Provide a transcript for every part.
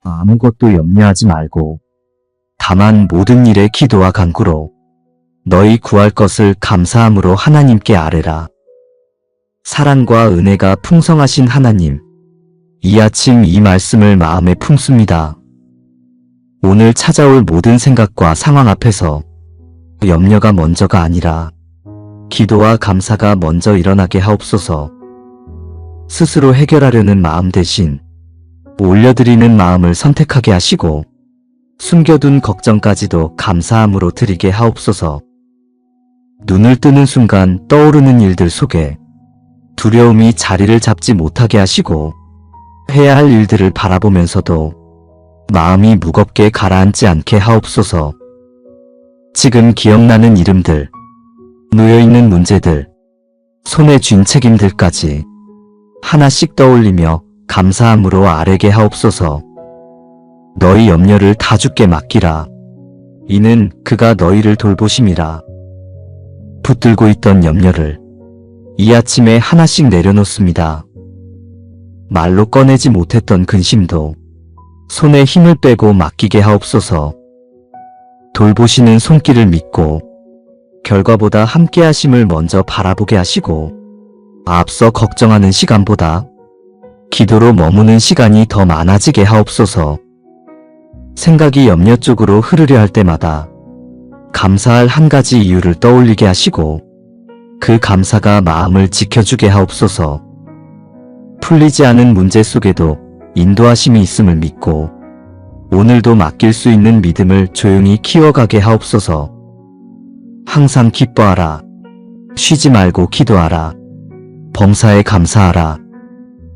아무것도 염려하지 말고 다만 모든 일에 기도와 간구로 너희 구할 것을 감사함으로 하나님께 아뢰라. 사랑과 은혜가 풍성하신 하나님, 이 아침 이 말씀을 마음에 품습니다. 오늘 찾아올 모든 생각과 상황 앞에서 염려가 먼저가 아니라 기도와 감사가 먼저 일어나게 하옵소서. 스스로 해결하려는 마음 대신 올려드리는 마음을 선택하게 하시고 숨겨둔 걱정까지도 감사함으로 드리게 하옵소서. 눈을 뜨는 순간 떠오르는 일들 속에 두려움이 자리를 잡지 못하게 하시고 해야 할 일들을 바라보면서도 마음이 무겁게 가라앉지 않게 하옵소서. 지금 기억나는 이름들, 놓여있는 문제들, 손에 쥔 책임들까지 하나씩 떠올리며 감사함으로 아뢰게 하옵소서. 너희 염려를 다 주께 맡기라. 이는 그가 너희를 돌보심이라. 붙들고 있던 염려를 이 아침에 하나씩 내려놓습니다. 말로 꺼내지 못했던 근심도 손에 힘을 빼고 맡기게 하옵소서. 돌보시는 손길을 믿고 결과보다 함께 하심을 먼저 바라보게 하시고 앞서 걱정하는 시간보다 기도로 머무는 시간이 더 많아지게 하옵소서. 생각이 염려 쪽으로 흐르려 할 때마다 감사할 한 가지 이유를 떠올리게 하시고 그 감사가 마음을 지켜주게 하옵소서. 풀리지 않은 문제 속에도 인도하심이 있음을 믿고 오늘도 맡길 수 있는 믿음을 조용히 키워가게 하옵소서. 항상 기뻐하라. 쉬지 말고 기도하라. 범사에 감사하라.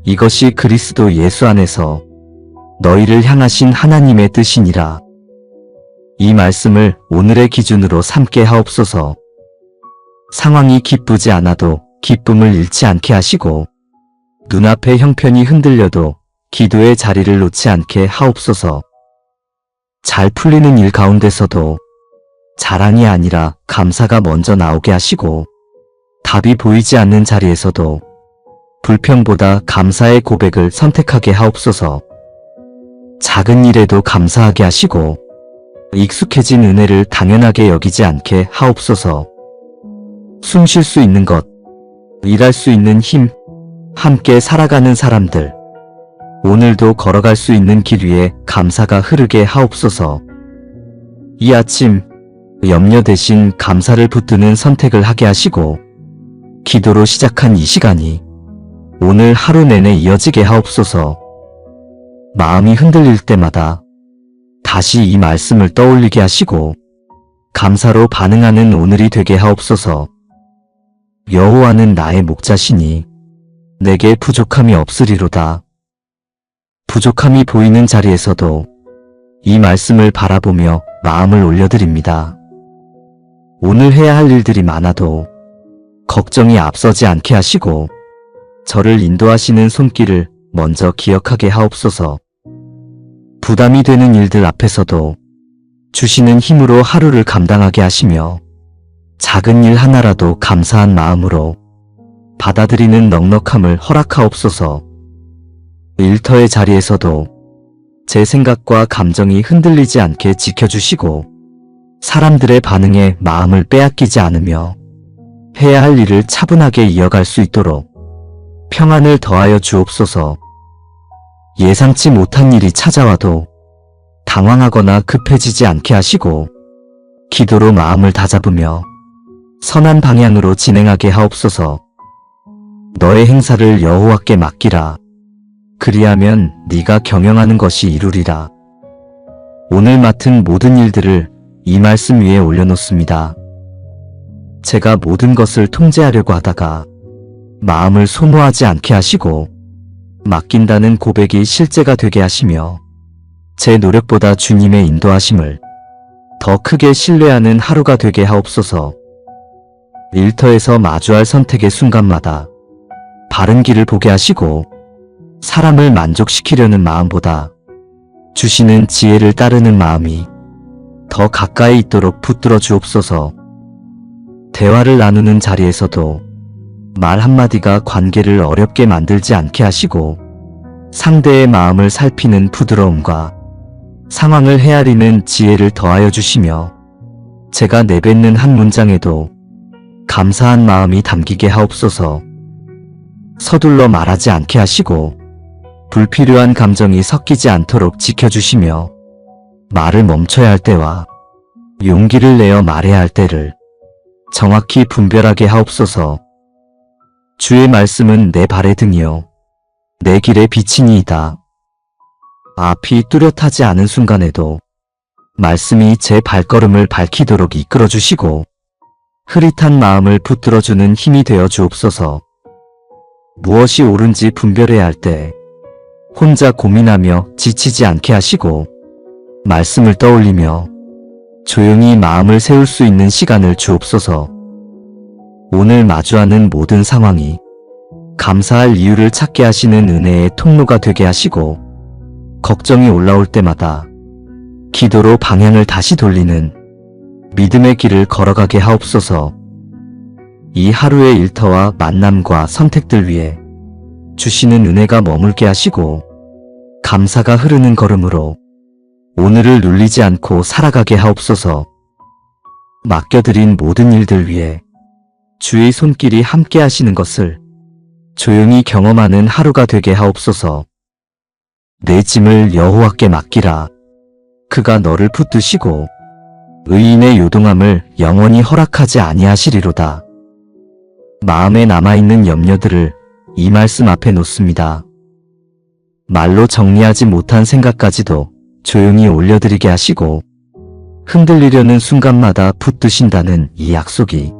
이것이 그리스도 예수 안에서 너희를 향하신 하나님의 뜻이니라. 이 말씀을 오늘의 기준으로 삼게 하옵소서. 상황이 기쁘지 않아도 기쁨을 잃지 않게 하시고 눈앞의 형편이 흔들려도 기도의 자리를 놓지 않게 하옵소서. 잘 풀리는 일 가운데서도 자랑이 아니라 감사가 먼저 나오게 하시고 답이 보이지 않는 자리에서도 불평보다 감사의 고백을 선택하게 하옵소서. 작은 일에도 감사하게 하시고 익숙해진 은혜를 당연하게 여기지 않게 하옵소서. 숨 쉴 수 있는 것, 일할 수 있는 힘, 함께 살아가는 사람들, 오늘도 걸어갈 수 있는 길 위에 감사가 흐르게 하옵소서. 이 아침 염려 대신 감사를 붙드는 선택을 하게 하시고 기도로 시작한 이 시간이 오늘 하루 내내 이어지게 하옵소서. 마음이 흔들릴 때마다 다시 이 말씀을 떠올리게 하시고 감사로 반응하는 오늘이 되게 하옵소서. 여호와는 나의 목자시니 내게 부족함이 없으리로다. 부족함이 보이는 자리에서도 이 말씀을 바라보며 마음을 올려드립니다. 오늘 해야 할 일들이 많아도 걱정이 앞서지 않게 하시고 저를 인도하시는 손길을 먼저 기억하게 하옵소서. 부담이 되는 일들 앞에서도 주시는 힘으로 하루를 감당하게 하시며 작은 일 하나라도 감사한 마음으로 받아들이는 넉넉함을 허락하옵소서. 일터의 자리에서도 제 생각과 감정이 흔들리지 않게 지켜주시고 사람들의 반응에 마음을 빼앗기지 않으며 해야 할 일을 차분하게 이어갈 수 있도록 평안을 더하여 주옵소서. 예상치 못한 일이 찾아와도 당황하거나 급해지지 않게 하시고 기도로 마음을 다잡으며 선한 방향으로 진행하게 하옵소서. 너의 행사를 여호와께 맡기라. 그리하면 네가 경영하는 것이 이루리라. 오늘 맡은 모든 일들을 이 말씀 위에 올려놓습니다. 제가 모든 것을 통제하려고 하다가 마음을 소모하지 않게 하시고 맡긴다는 고백이 실제가 되게 하시며 제 노력보다 주님의 인도하심을 더 크게 신뢰하는 하루가 되게 하옵소서. 일터에서 마주할 선택의 순간마다 바른 길을 보게 하시고 사람을 만족시키려는 마음보다 주시는 지혜를 따르는 마음이 더 가까이 있도록 붙들어 주옵소서. 대화를 나누는 자리에서도 말 한마디가 관계를 어렵게 만들지 않게 하시고 상대의 마음을 살피는 부드러움과 상황을 헤아리는 지혜를 더하여 주시며 제가 내뱉는 한 문장에도 감사한 마음이 담기게 하옵소서. 서둘러 말하지 않게 하시고 불필요한 감정이 섞이지 않도록 지켜주시며 말을 멈춰야 할 때와 용기를 내어 말해야 할 때를 정확히 분별하게 하옵소서. 주의 말씀은 내 발의 등이요 내 길의 빛이니이다. 앞이 뚜렷하지 않은 순간에도 말씀이 제 발걸음을 밝히도록 이끌어주시고 흐릿한 마음을 붙들어주는 힘이 되어 주옵소서. 무엇이 옳은지 분별해야 할 때 혼자 고민하며 지치지 않게 하시고 말씀을 떠올리며 조용히 마음을 세울 수 있는 시간을 주옵소서. 오늘 마주하는 모든 상황이 감사할 이유를 찾게 하시는 은혜의 통로가 되게 하시고 걱정이 올라올 때마다 기도로 방향을 다시 돌리는 믿음의 길을 걸어가게 하옵소서. 이 하루의 일터와 만남과 선택들 위에 주시는 은혜가 머물게 하시고 감사가 흐르는 걸음으로 오늘을 눌리지 않고 살아가게 하옵소서. 맡겨드린 모든 일들 위에 주의 손길이 함께 하시는 것을 조용히 경험하는 하루가 되게 하옵소서. 내 짐을 여호와께 맡기라. 그가 너를 붙드시고 의인의 요동함을 영원히 허락하지 아니하시리로다. 마음에 남아있는 염려들을 이 말씀 앞에 놓습니다. 말로 정리하지 못한 생각까지도 조용히 올려드리게 하시고 흔들리려는 순간마다 붙드신다는 이 약속이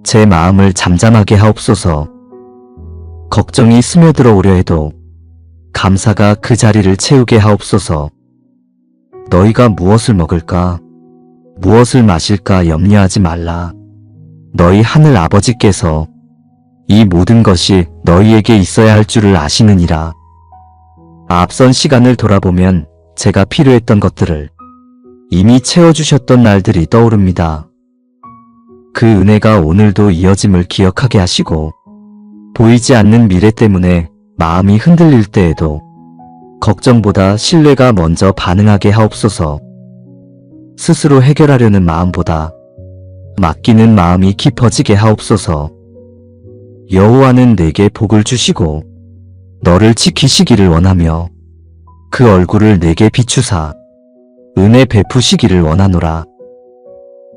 제 마음을 잠잠하게 하옵소서. 걱정이 스며들어 오려 해도 감사가 그 자리를 채우게 하옵소서. 너희가 무엇을 먹을까? 무엇을 마실까 염려하지 말라. 너희 하늘 아버지께서 이 모든 것이 너희에게 있어야 할 줄을 아시느니라. 앞선 시간을 돌아보면 제가 필요했던 것들을 이미 채워주셨던 날들이 떠오릅니다. 그 은혜가 오늘도 이어짐을 기억하게 하시고 보이지 않는 미래 때문에 마음이 흔들릴 때에도 걱정보다 신뢰가 먼저 반응하게 하옵소서. 스스로 해결하려는 마음보다 맡기는 마음이 깊어지게 하옵소서. 여호와는 내게 복을 주시고 너를 지키시기를 원하며 그 얼굴을 내게 비추사 은혜 베푸시기를 원하노라.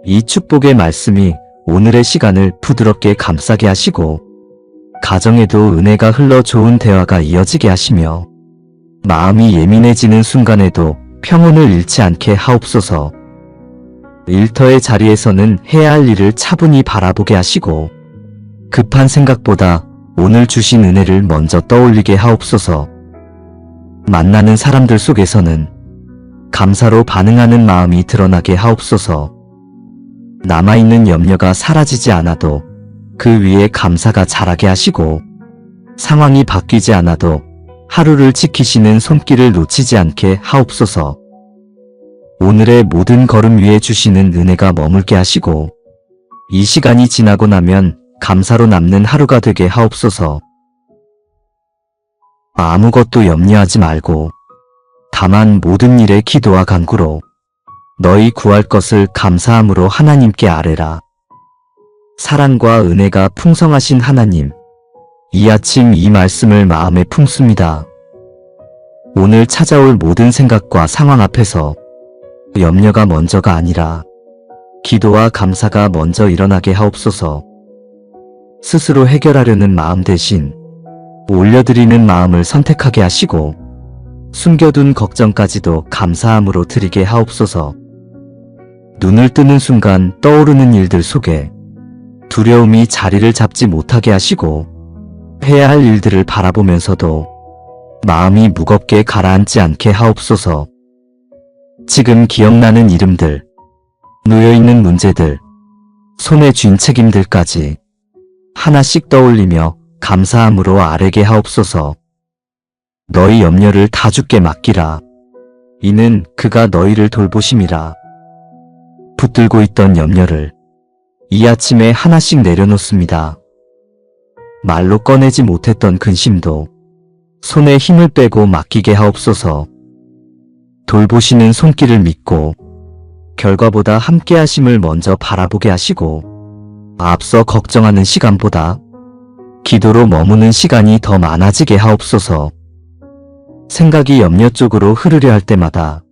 이 축복의 말씀이 오늘의 시간을 부드럽게 감싸게 하시고 가정에도 은혜가 흘러 좋은 대화가 이어지게 하시며 마음이 예민해지는 순간에도 평온을 잃지 않게 하옵소서. 일터의 자리에서는 해야 할 일을 차분히 바라보게 하시고 급한 생각보다 오늘 주신 은혜를 먼저 떠올리게 하옵소서. 만나는 사람들 속에서는 감사로 반응하는 마음이 드러나게 하옵소서. 남아있는 염려가 사라지지 않아도 그 위에 감사가 자라게 하시고 상황이 바뀌지 않아도 하루를 지키시는 손길을 놓치지 않게 하옵소서. 오늘의 모든 걸음 위에 주시는 은혜가 머물게 하시고 이 시간이 지나고 나면 감사로 남는 하루가 되게 하옵소서. 아무것도 염려하지 말고 다만 모든 일에 기도와 간구로 너희 구할 것을 감사함으로 하나님께 아뢰라. 사랑과 은혜가 풍성하신 하나님, 이 아침 이 말씀을 마음에 품습니다. 오늘 찾아올 모든 생각과 상황 앞에서 염려가 먼저가 아니라 기도와 감사가 먼저 일어나게 하옵소서. 스스로 해결하려는 마음 대신 올려드리는 마음을 선택하게 하시고 숨겨둔 걱정까지도 감사함으로 드리게 하옵소서. 눈을 뜨는 순간 떠오르는 일들 속에 두려움이 자리를 잡지 못하게 하시고 해야 할 일들을 바라보면서도 마음이 무겁게 가라앉지 않게 하옵소서. 지금 기억나는 이름들, 놓여있는 문제들, 손에 쥔 책임들까지 하나씩 떠올리며 감사함으로 아뢰게 하옵소서. 너희 염려를 다 주께 맡기라. 이는 그가 너희를 돌보심이라. 붙들고 있던 염려를 이 아침에 하나씩 내려놓습니다. 말로 꺼내지 못했던 근심도 손에 힘을 빼고 맡기게 하옵소서. 돌보시는 손길을 믿고 결과보다 함께하심을 먼저 바라보게 하시고 앞서 걱정하는 시간보다 기도로 머무는 시간이 더 많아지게 하옵소서. 생각이 염려 쪽으로 흐르려 할 때마다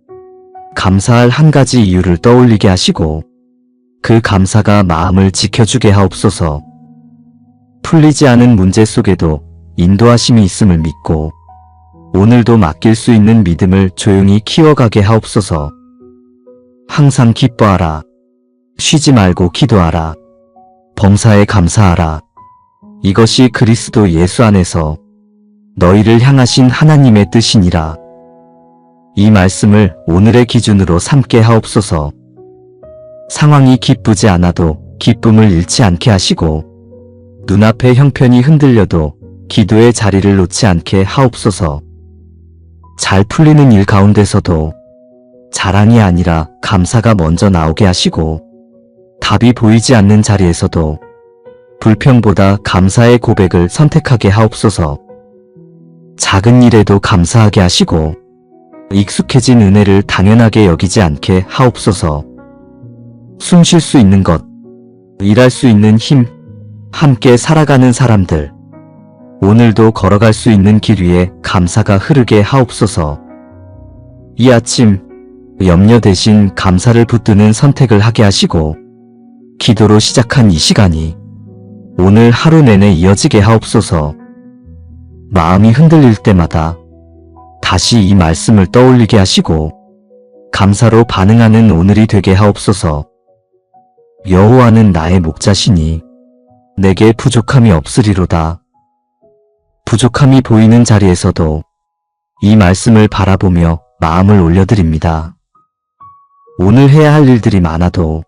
감사할 한 가지 이유를 떠올리게 하시고 그 감사가 마음을 지켜주게 하옵소서. 풀리지 않은 문제 속에도 인도하심이 있음을 믿고 오늘도 맡길 수 있는 믿음을 조용히 키워가게 하옵소서. 항상 기뻐하라. 쉬지 말고 기도하라. 범사에 감사하라. 이것이 그리스도 예수 안에서 너희를 향하신 하나님의 뜻이니라. 이 말씀을 오늘의 기준으로 삼게 하옵소서. 상황이 기쁘지 않아도 기쁨을 잃지 않게 하시고 눈앞의 형편이 흔들려도 기도의 자리를 놓지 않게 하옵소서. 잘 풀리는 일 가운데서도 자랑이 아니라 감사가 먼저 나오게 하시고 답이 보이지 않는 자리에서도 불평보다 감사의 고백을 선택하게 하옵소서. 작은 일에도 감사하게 하시고 익숙해진 은혜를 당연하게 여기지 않게 하옵소서. 숨 쉴 수 있는 것, 일할 수 있는 힘, 함께 살아가는 사람들, 오늘도 걸어갈 수 있는 길 위에 감사가 흐르게 하옵소서. 이 아침 염려 대신 감사를 붙드는 선택을 하게 하시고 기도로 시작한 이 시간이 오늘 하루 내내 이어지게 하옵소서. 마음이 흔들릴 때마다 다시 이 말씀을 떠올리게 하시고 감사로 반응하는 오늘이 되게 하옵소서. 여호와는 나의 목자시니 내게 부족함이 없으리로다. 부족함이 보이는 자리에서도 이 말씀을 바라보며 마음을 올려드립니다. 오늘 해야 할 일들이 많아도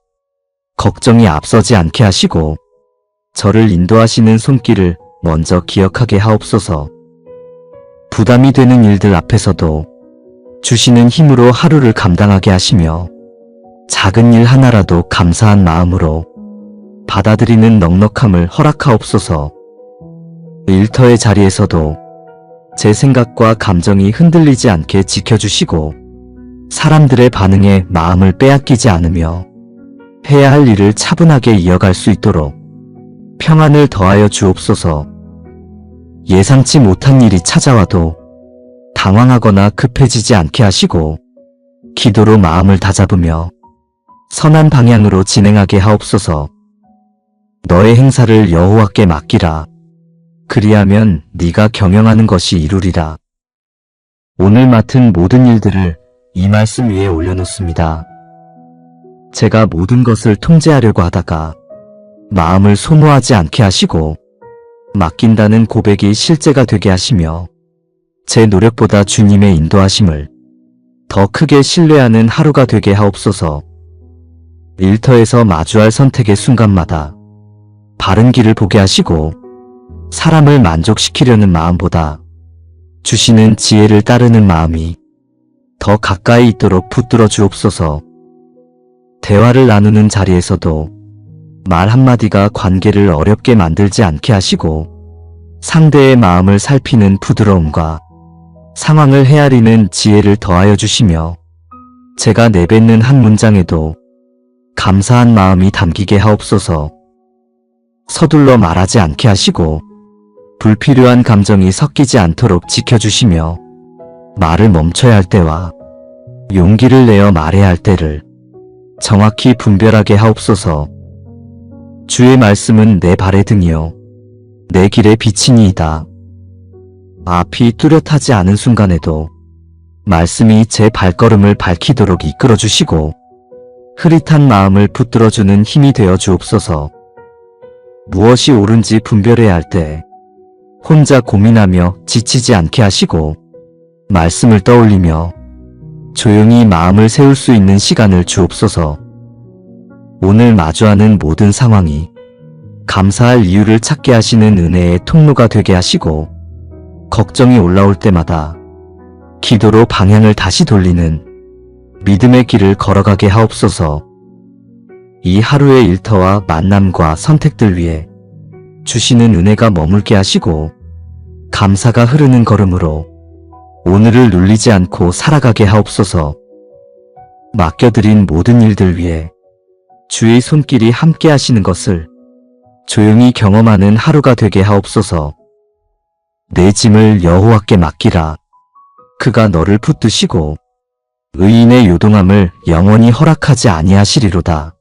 걱정이 앞서지 않게 하시고 저를 인도하시는 손길을 먼저 기억하게 하옵소서. 부담이 되는 일들 앞에서도 주시는 힘으로 하루를 감당하게 하시며 작은 일 하나라도 감사한 마음으로 받아들이는 넉넉함을 허락하옵소서. 일터의 자리에서도 제 생각과 감정이 흔들리지 않게 지켜주시고 사람들의 반응에 마음을 빼앗기지 않으며 해야 할 일을 차분하게 이어갈 수 있도록 평안을 더하여 주옵소서. 예상치 못한 일이 찾아와도 당황하거나 급해지지 않게 하시고 기도로 마음을 다잡으며 선한 방향으로 진행하게 하옵소서. 너의 행사를 여호와께 맡기라. 그리하면 네가 경영하는 것이 이루리라. 오늘 맡은 모든 일들을 이 말씀 위에 올려놓습니다. 제가 모든 것을 통제하려고 하다가 마음을 소모하지 않게 하시고 맡긴다는 고백이 실제가 되게 하시며 제 노력보다 주님의 인도하심을 더 크게 신뢰하는 하루가 되게 하옵소서. 일터에서 마주할 선택의 순간마다 바른 길을 보게 하시고 사람을 만족시키려는 마음보다 주시는 지혜를 따르는 마음이 더 가까이 있도록 붙들어 주옵소서. 대화를 나누는 자리에서도 말 한마디가 관계를 어렵게 만들지 않게 하시고 상대의 마음을 살피는 부드러움과 상황을 헤아리는 지혜를 더하여 주시며 제가 내뱉는 한 문장에도 감사한 마음이 담기게 하옵소서. 서둘러 말하지 않게 하시고 불필요한 감정이 섞이지 않도록 지켜주시며 말을 멈춰야 할 때와 용기를 내어 말해야 할 때를 정확히 분별하게 하옵소서. 주의 말씀은 내 발의 등이요 내 길의 빛이니이다. 앞이 뚜렷하지 않은 순간에도 말씀이 제 발걸음을 밝히도록 이끌어주시고 흐릿한 마음을 붙들어주는 힘이 되어 주옵소서. 무엇이 옳은지 분별해야 할 때 혼자 고민하며 지치지 않게 하시고 말씀을 떠올리며 조용히 마음을 세울 수 있는 시간을 주옵소서. 오늘 마주하는 모든 상황이 감사할 이유를 찾게 하시는 은혜의 통로가 되게 하시고 걱정이 올라올 때마다 기도로 방향을 다시 돌리는 믿음의 길을 걸어가게 하옵소서. 이 하루의 일터와 만남과 선택들 위에 주시는 은혜가 머물게 하시고 감사가 흐르는 걸음으로 오늘을 눌리지 않고 살아가게 하옵소서. 맡겨드린 모든 일들 위해 주의 손길이 함께 하시는 것을 조용히 경험하는 하루가 되게 하옵소서. 내 짐을 여호와께 맡기라. 그가 너를 붙드시고 의인의 요동함을 영원히 허락하지 아니하시리로다.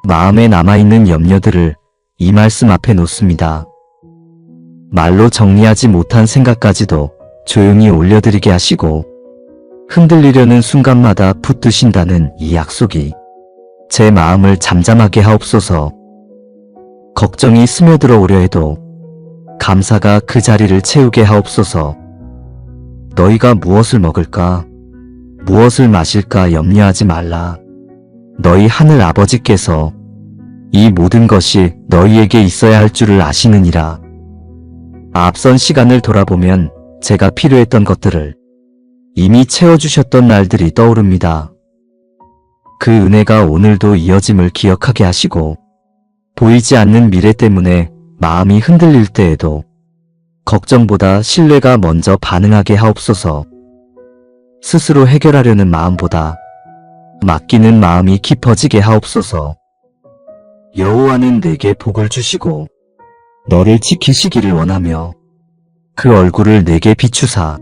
마음에 남아있는 염려들을 이 말씀 앞에 놓습니다. 말로 정리하지 못한 생각까지도 조용히 올려드리게 하시고 흔들리려는 순간마다 붙드신다는 이 약속이 제 마음을 잠잠하게 하옵소서. 걱정이 스며들어 오려 해도 감사가 그 자리를 채우게 하옵소서. 너희가 무엇을 먹을까? 무엇을 마실까 염려하지 말라. 너희 하늘 아버지께서 이 모든 것이 너희에게 있어야 할 줄을 아시느니라. 앞선 시간을 돌아보면 제가 필요했던 것들을 이미 채워주셨던 날들이 떠오릅니다. 그 은혜가 오늘도 이어짐을 기억하게 하시고 보이지 않는 미래 때문에 마음이 흔들릴 때에도 걱정보다 신뢰가 먼저 반응하게 하옵소서. 스스로 해결하려는 마음보다 맡기는 마음이 깊어지게 하옵소서. 여호와는 내게 복을 주시고 너를 지키시기를 원하며 그 얼굴을 내게 비추사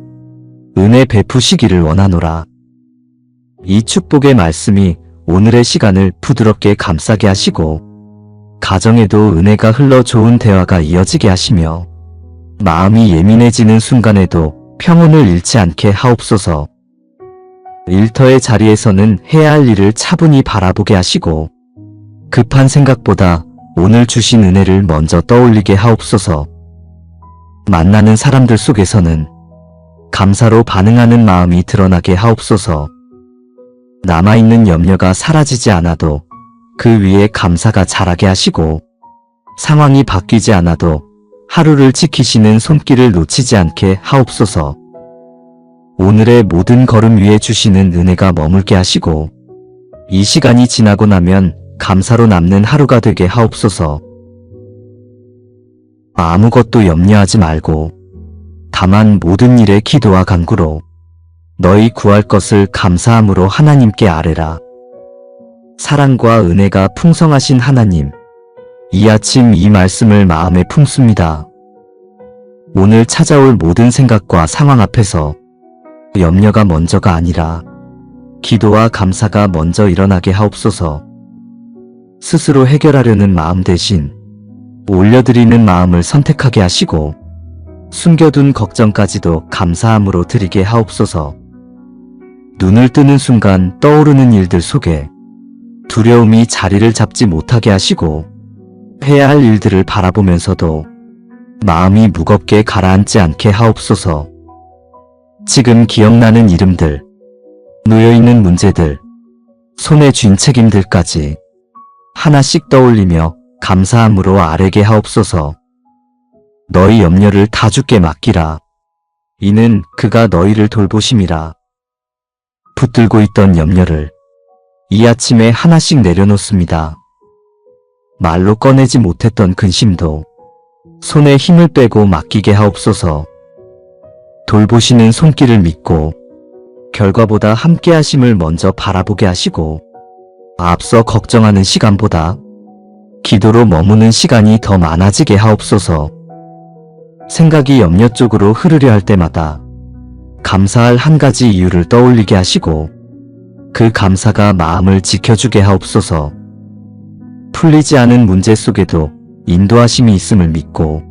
은혜 베푸시기를 원하노라. 이 축복의 말씀이 오늘의 시간을 부드럽게 감싸게 하시고 가정에도 은혜가 흘러 좋은 대화가 이어지게 하시며 마음이 예민해지는 순간에도 평온을 잃지 않게 하옵소서. 일터의 자리에서는 해야 할 일을 차분히 바라보게 하시고 급한 생각보다 오늘 주신 은혜를 먼저 떠올리게 하옵소서. 만나는 사람들 속에서는 감사로 반응하는 마음이 드러나게 하옵소서. 남아있는 염려가 사라지지 않아도 그 위에 감사가 자라게 하시고 상황이 바뀌지 않아도 하루를 지키시는 손길을 놓치지 않게 하옵소서. 오늘의 모든 걸음 위에 주시는 은혜가 머물게 하시고 이 시간이 지나고 나면 감사로 남는 하루가 되게 하옵소서. 아무것도 염려하지 말고 다만 모든 일에 기도와 간구로 너희 구할 것을 감사함으로 하나님께 아뢰라. 사랑과 은혜가 풍성하신 하나님, 이 아침 이 말씀을 마음에 품습니다. 오늘 찾아올 모든 생각과 상황 앞에서 염려가 먼저가 아니라 기도와 감사가 먼저 일어나게 하옵소서. 스스로 해결하려는 마음 대신 올려드리는 마음을 선택하게 하시고 숨겨둔 걱정까지도 감사함으로 드리게 하옵소서. 눈을 뜨는 순간 떠오르는 일들 속에 두려움이 자리를 잡지 못하게 하시고 해야 할 일들을 바라보면서도 마음이 무겁게 가라앉지 않게 하옵소서. 지금 기억나는 이름들, 놓여있는 문제들, 손에 쥔 책임들까지 하나씩 떠올리며 감사함으로 아뢰게 하옵소서. 너희 염려를 다 주께 맡기라. 이는 그가 너희를 돌보심이라. 붙들고 있던 염려를 이 아침에 하나씩 내려놓습니다. 말로 꺼내지 못했던 근심도 손에 힘을 빼고 맡기게 하옵소서. 돌보시는 손길을 믿고 결과보다 함께 하심을 먼저 바라보게 하시고 앞서 걱정하는 시간보다 기도로 머무는 시간이 더 많아지게 하옵소서. 생각이 염려 쪽으로 흐르려 할 때마다 감사할 한 가지 이유를 떠올리게 하시고 그 감사가 마음을 지켜주게 하옵소서. 풀리지 않은 문제 속에도 인도하심이 있음을 믿고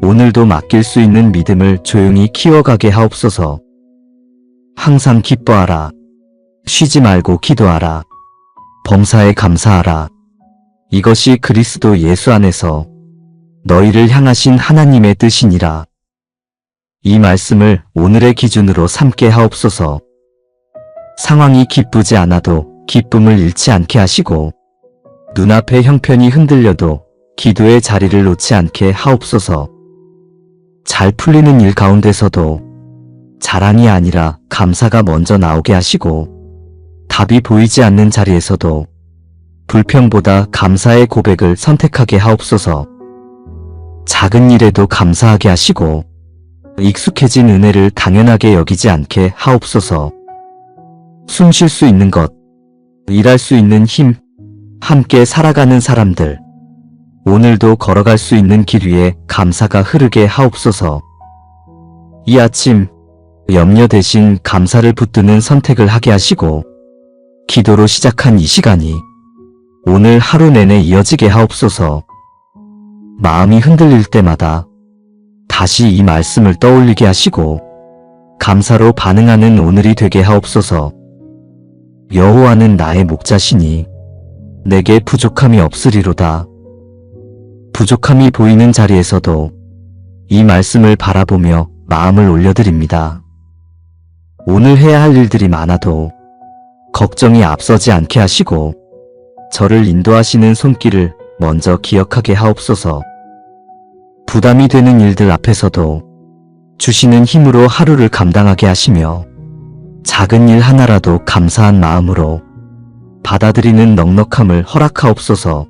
오늘도 맡길 수 있는 믿음을 조용히 키워가게 하옵소서. 항상 기뻐하라. 쉬지 말고 기도하라. 범사에 감사하라. 이것이 그리스도 예수 안에서 너희를 향하신 하나님의 뜻이니라. 이 말씀을 오늘의 기준으로 삼게 하옵소서. 상황이 기쁘지 않아도 기쁨을 잃지 않게 하시고 눈앞의 형편이 흔들려도 기도의 자리를 놓지 않게 하옵소서. 잘 풀리는 일 가운데서도 자랑이 아니라 감사가 먼저 나오게 하시고 답이 보이지 않는 자리에서도 불평보다 감사의 고백을 선택하게 하옵소서. 작은 일에도 감사하게 하시고 익숙해진 은혜를 당연하게 여기지 않게 하옵소서. 숨 쉴 수 있는 것, 일할 수 있는 힘, 함께 살아가는 사람들, 오늘도 걸어갈 수 있는 길 위에 감사가 흐르게 하옵소서. 이 아침 염려 대신 감사를 붙드는 선택을 하게 하시고 기도로 시작한 이 시간이 오늘 하루 내내 이어지게 하옵소서. 마음이 흔들릴 때마다 다시 이 말씀을 떠올리게 하시고 감사로 반응하는 오늘이 되게 하옵소서. 여호와는 나의 목자시니 내게 부족함이 없으리로다. 부족함이 보이는 자리에서도 이 말씀을 바라보며 마음을 올려드립니다. 오늘 해야 할 일들이 많아도 걱정이 앞서지 않게 하시고 저를 인도하시는 손길을 먼저 기억하게 하옵소서. 부담이 되는 일들 앞에서도 주시는 힘으로 하루를 감당하게 하시며 작은 일 하나라도 감사한 마음으로 받아들이는 넉넉함을 허락하옵소서.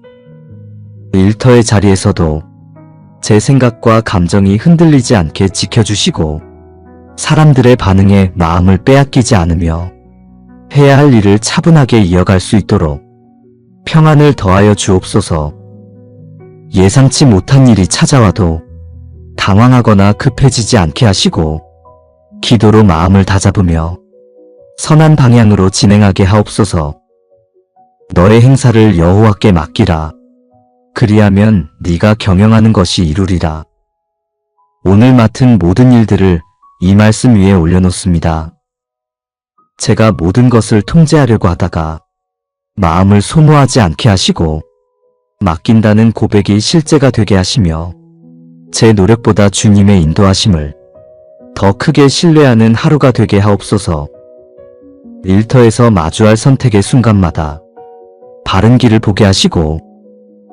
일터의 자리에서도 제 생각과 감정이 흔들리지 않게 지켜주시고 사람들의 반응에 마음을 빼앗기지 않으며 해야 할 일을 차분하게 이어갈 수 있도록 평안을 더하여 주옵소서. 예상치 못한 일이 찾아와도 당황하거나 급해지지 않게 하시고 기도로 마음을 다잡으며 선한 방향으로 진행하게 하옵소서. 너의 행사를 여호와께 맡기라. 그리하면 네가 경영하는 것이 이루리라. 오늘 맡은 모든 일들을 이 말씀 위에 올려놓습니다. 제가 모든 것을 통제하려고 하다가 마음을 소모하지 않게 하시고 맡긴다는 고백이 실제가 되게 하시며 제 노력보다 주님의 인도하심을 더 크게 신뢰하는 하루가 되게 하옵소서. 일터에서 마주할 선택의 순간마다 바른 길을 보게 하시고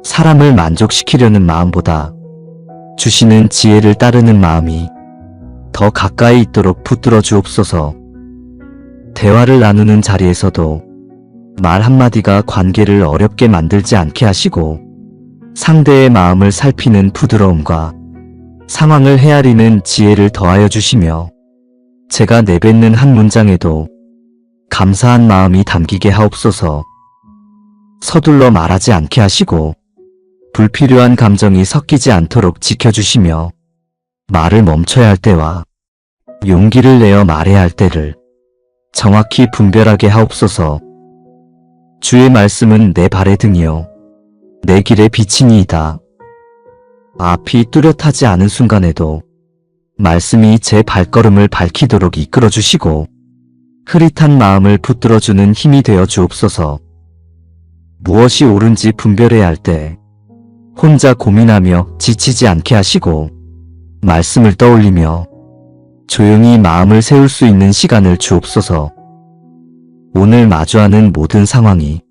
사람을 만족시키려는 마음보다 주시는 지혜를 따르는 마음이 더 가까이 있도록 붙들어 주옵소서. 대화를 나누는 자리에서도 말 한마디가 관계를 어렵게 만들지 않게 하시고 상대의 마음을 살피는 부드러움과 상황을 헤아리는 지혜를 더하여 주시며 제가 내뱉는 한 문장에도 감사한 마음이 담기게 하옵소서. 서둘러 말하지 않게 하시고 불필요한 감정이 섞이지 않도록 지켜주시며 말을 멈춰야 할 때와 용기를 내어 말해야 할 때를 정확히 분별하게 하옵소서. 주의 말씀은 내 발의 등이요 내 길의 빛이니이다. 앞이 뚜렷하지 않은 순간에도 말씀이 제 발걸음을 밝히도록 이끌어 주시고 흐릿한 마음을 붙들어주는 힘이 되어 주옵소서. 무엇이 옳은지 분별해야 할 때 혼자 고민하며 지치지 않게 하시고 말씀을 떠올리며 조용히 마음을 세울 수 있는 시간을 주옵소서. 오늘 마주하는 모든 상황이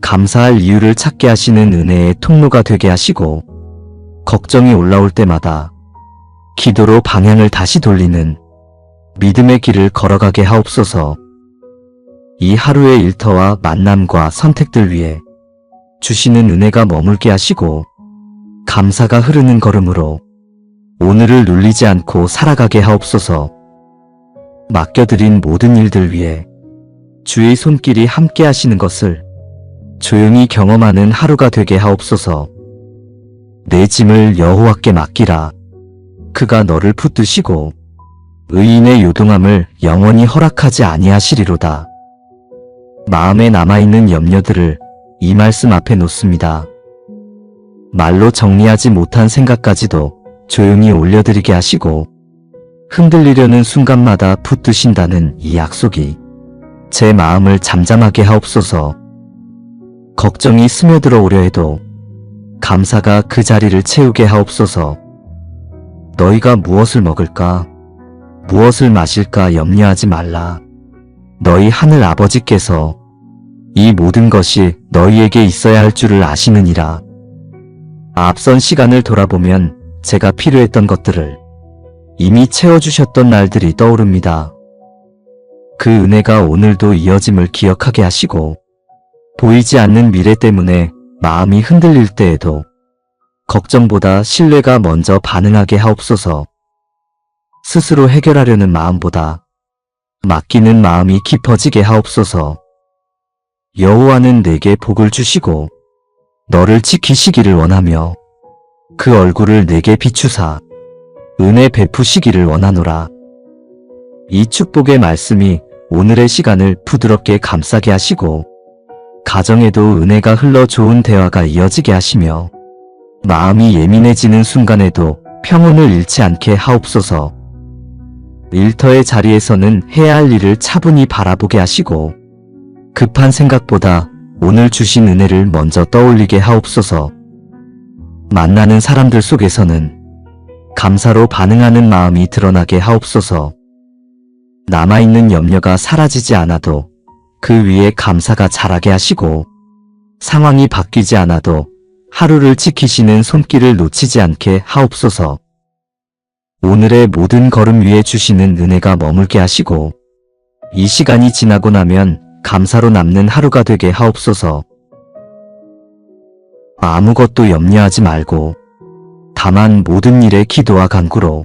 감사할 이유를 찾게 하시는 은혜의 통로가 되게 하시고 걱정이 올라올 때마다 기도로 방향을 다시 돌리는 믿음의 길을 걸어가게 하옵소서. 이 하루의 일터와 만남과 선택들 위에 주시는 은혜가 머물게 하시고 감사가 흐르는 걸음으로 오늘을 눌리지 않고 살아가게 하옵소서. 맡겨드린 모든 일들 위에 주의 손길이 함께 하시는 것을 조용히 경험하는 하루가 되게 하옵소서. 내 짐을 여호와께 맡기라. 그가 너를 붙드시고 의인의 요동함을 영원히 허락하지 아니하시리로다. 마음에 남아있는 염려들을 이 말씀 앞에 놓습니다. 말로 정리하지 못한 생각까지도 조용히 올려드리게 하시고 흔들리려는 순간마다 붙드신다는 이 약속이 제 마음을 잠잠하게 하옵소서. 걱정이 스며들어 오려 해도 감사가 그 자리를 채우게 하옵소서. 너희가 무엇을 먹을까? 무엇을 마실까 염려하지 말라. 너희 하늘 아버지께서 이 모든 것이 너희에게 있어야 할 줄을 아시느니라. 앞선 시간을 돌아보면 제가 필요했던 것들을 이미 채워주셨던 날들이 떠오릅니다. 그 은혜가 오늘도 이어짐을 기억하게 하시고 보이지 않는 미래 때문에 마음이 흔들릴 때에도 걱정보다 신뢰가 먼저 반응하게 하옵소서. 스스로 해결하려는 마음보다 맡기는 마음이 깊어지게 하옵소서. 여호와는 내게 복을 주시고 너를 지키시기를 원하며 그 얼굴을 내게 비추사 은혜 베푸시기를 원하노라. 이 축복의 말씀이 오늘의 시간을 부드럽게 감싸게 하시고 가정에도 은혜가 흘러 좋은 대화가 이어지게 하시며 마음이 예민해지는 순간에도 평온을 잃지 않게 하옵소서. 일터의 자리에서는 해야 할 일을 차분히 바라보게 하시고 급한 생각보다 오늘 주신 은혜를 먼저 떠올리게 하옵소서. 만나는 사람들 속에서는 감사로 반응하는 마음이 드러나게 하옵소서. 남아있는 염려가 사라지지 않아도 그 위에 감사가 자라게 하시고 상황이 바뀌지 않아도 하루를 지키시는 손길을 놓치지 않게 하옵소서. 오늘의 모든 걸음 위에 주시는 은혜가 머물게 하시고 이 시간이 지나고 나면 감사로 남는 하루가 되게 하옵소서. 아무것도 염려하지 말고 다만 모든 일에 기도와 간구로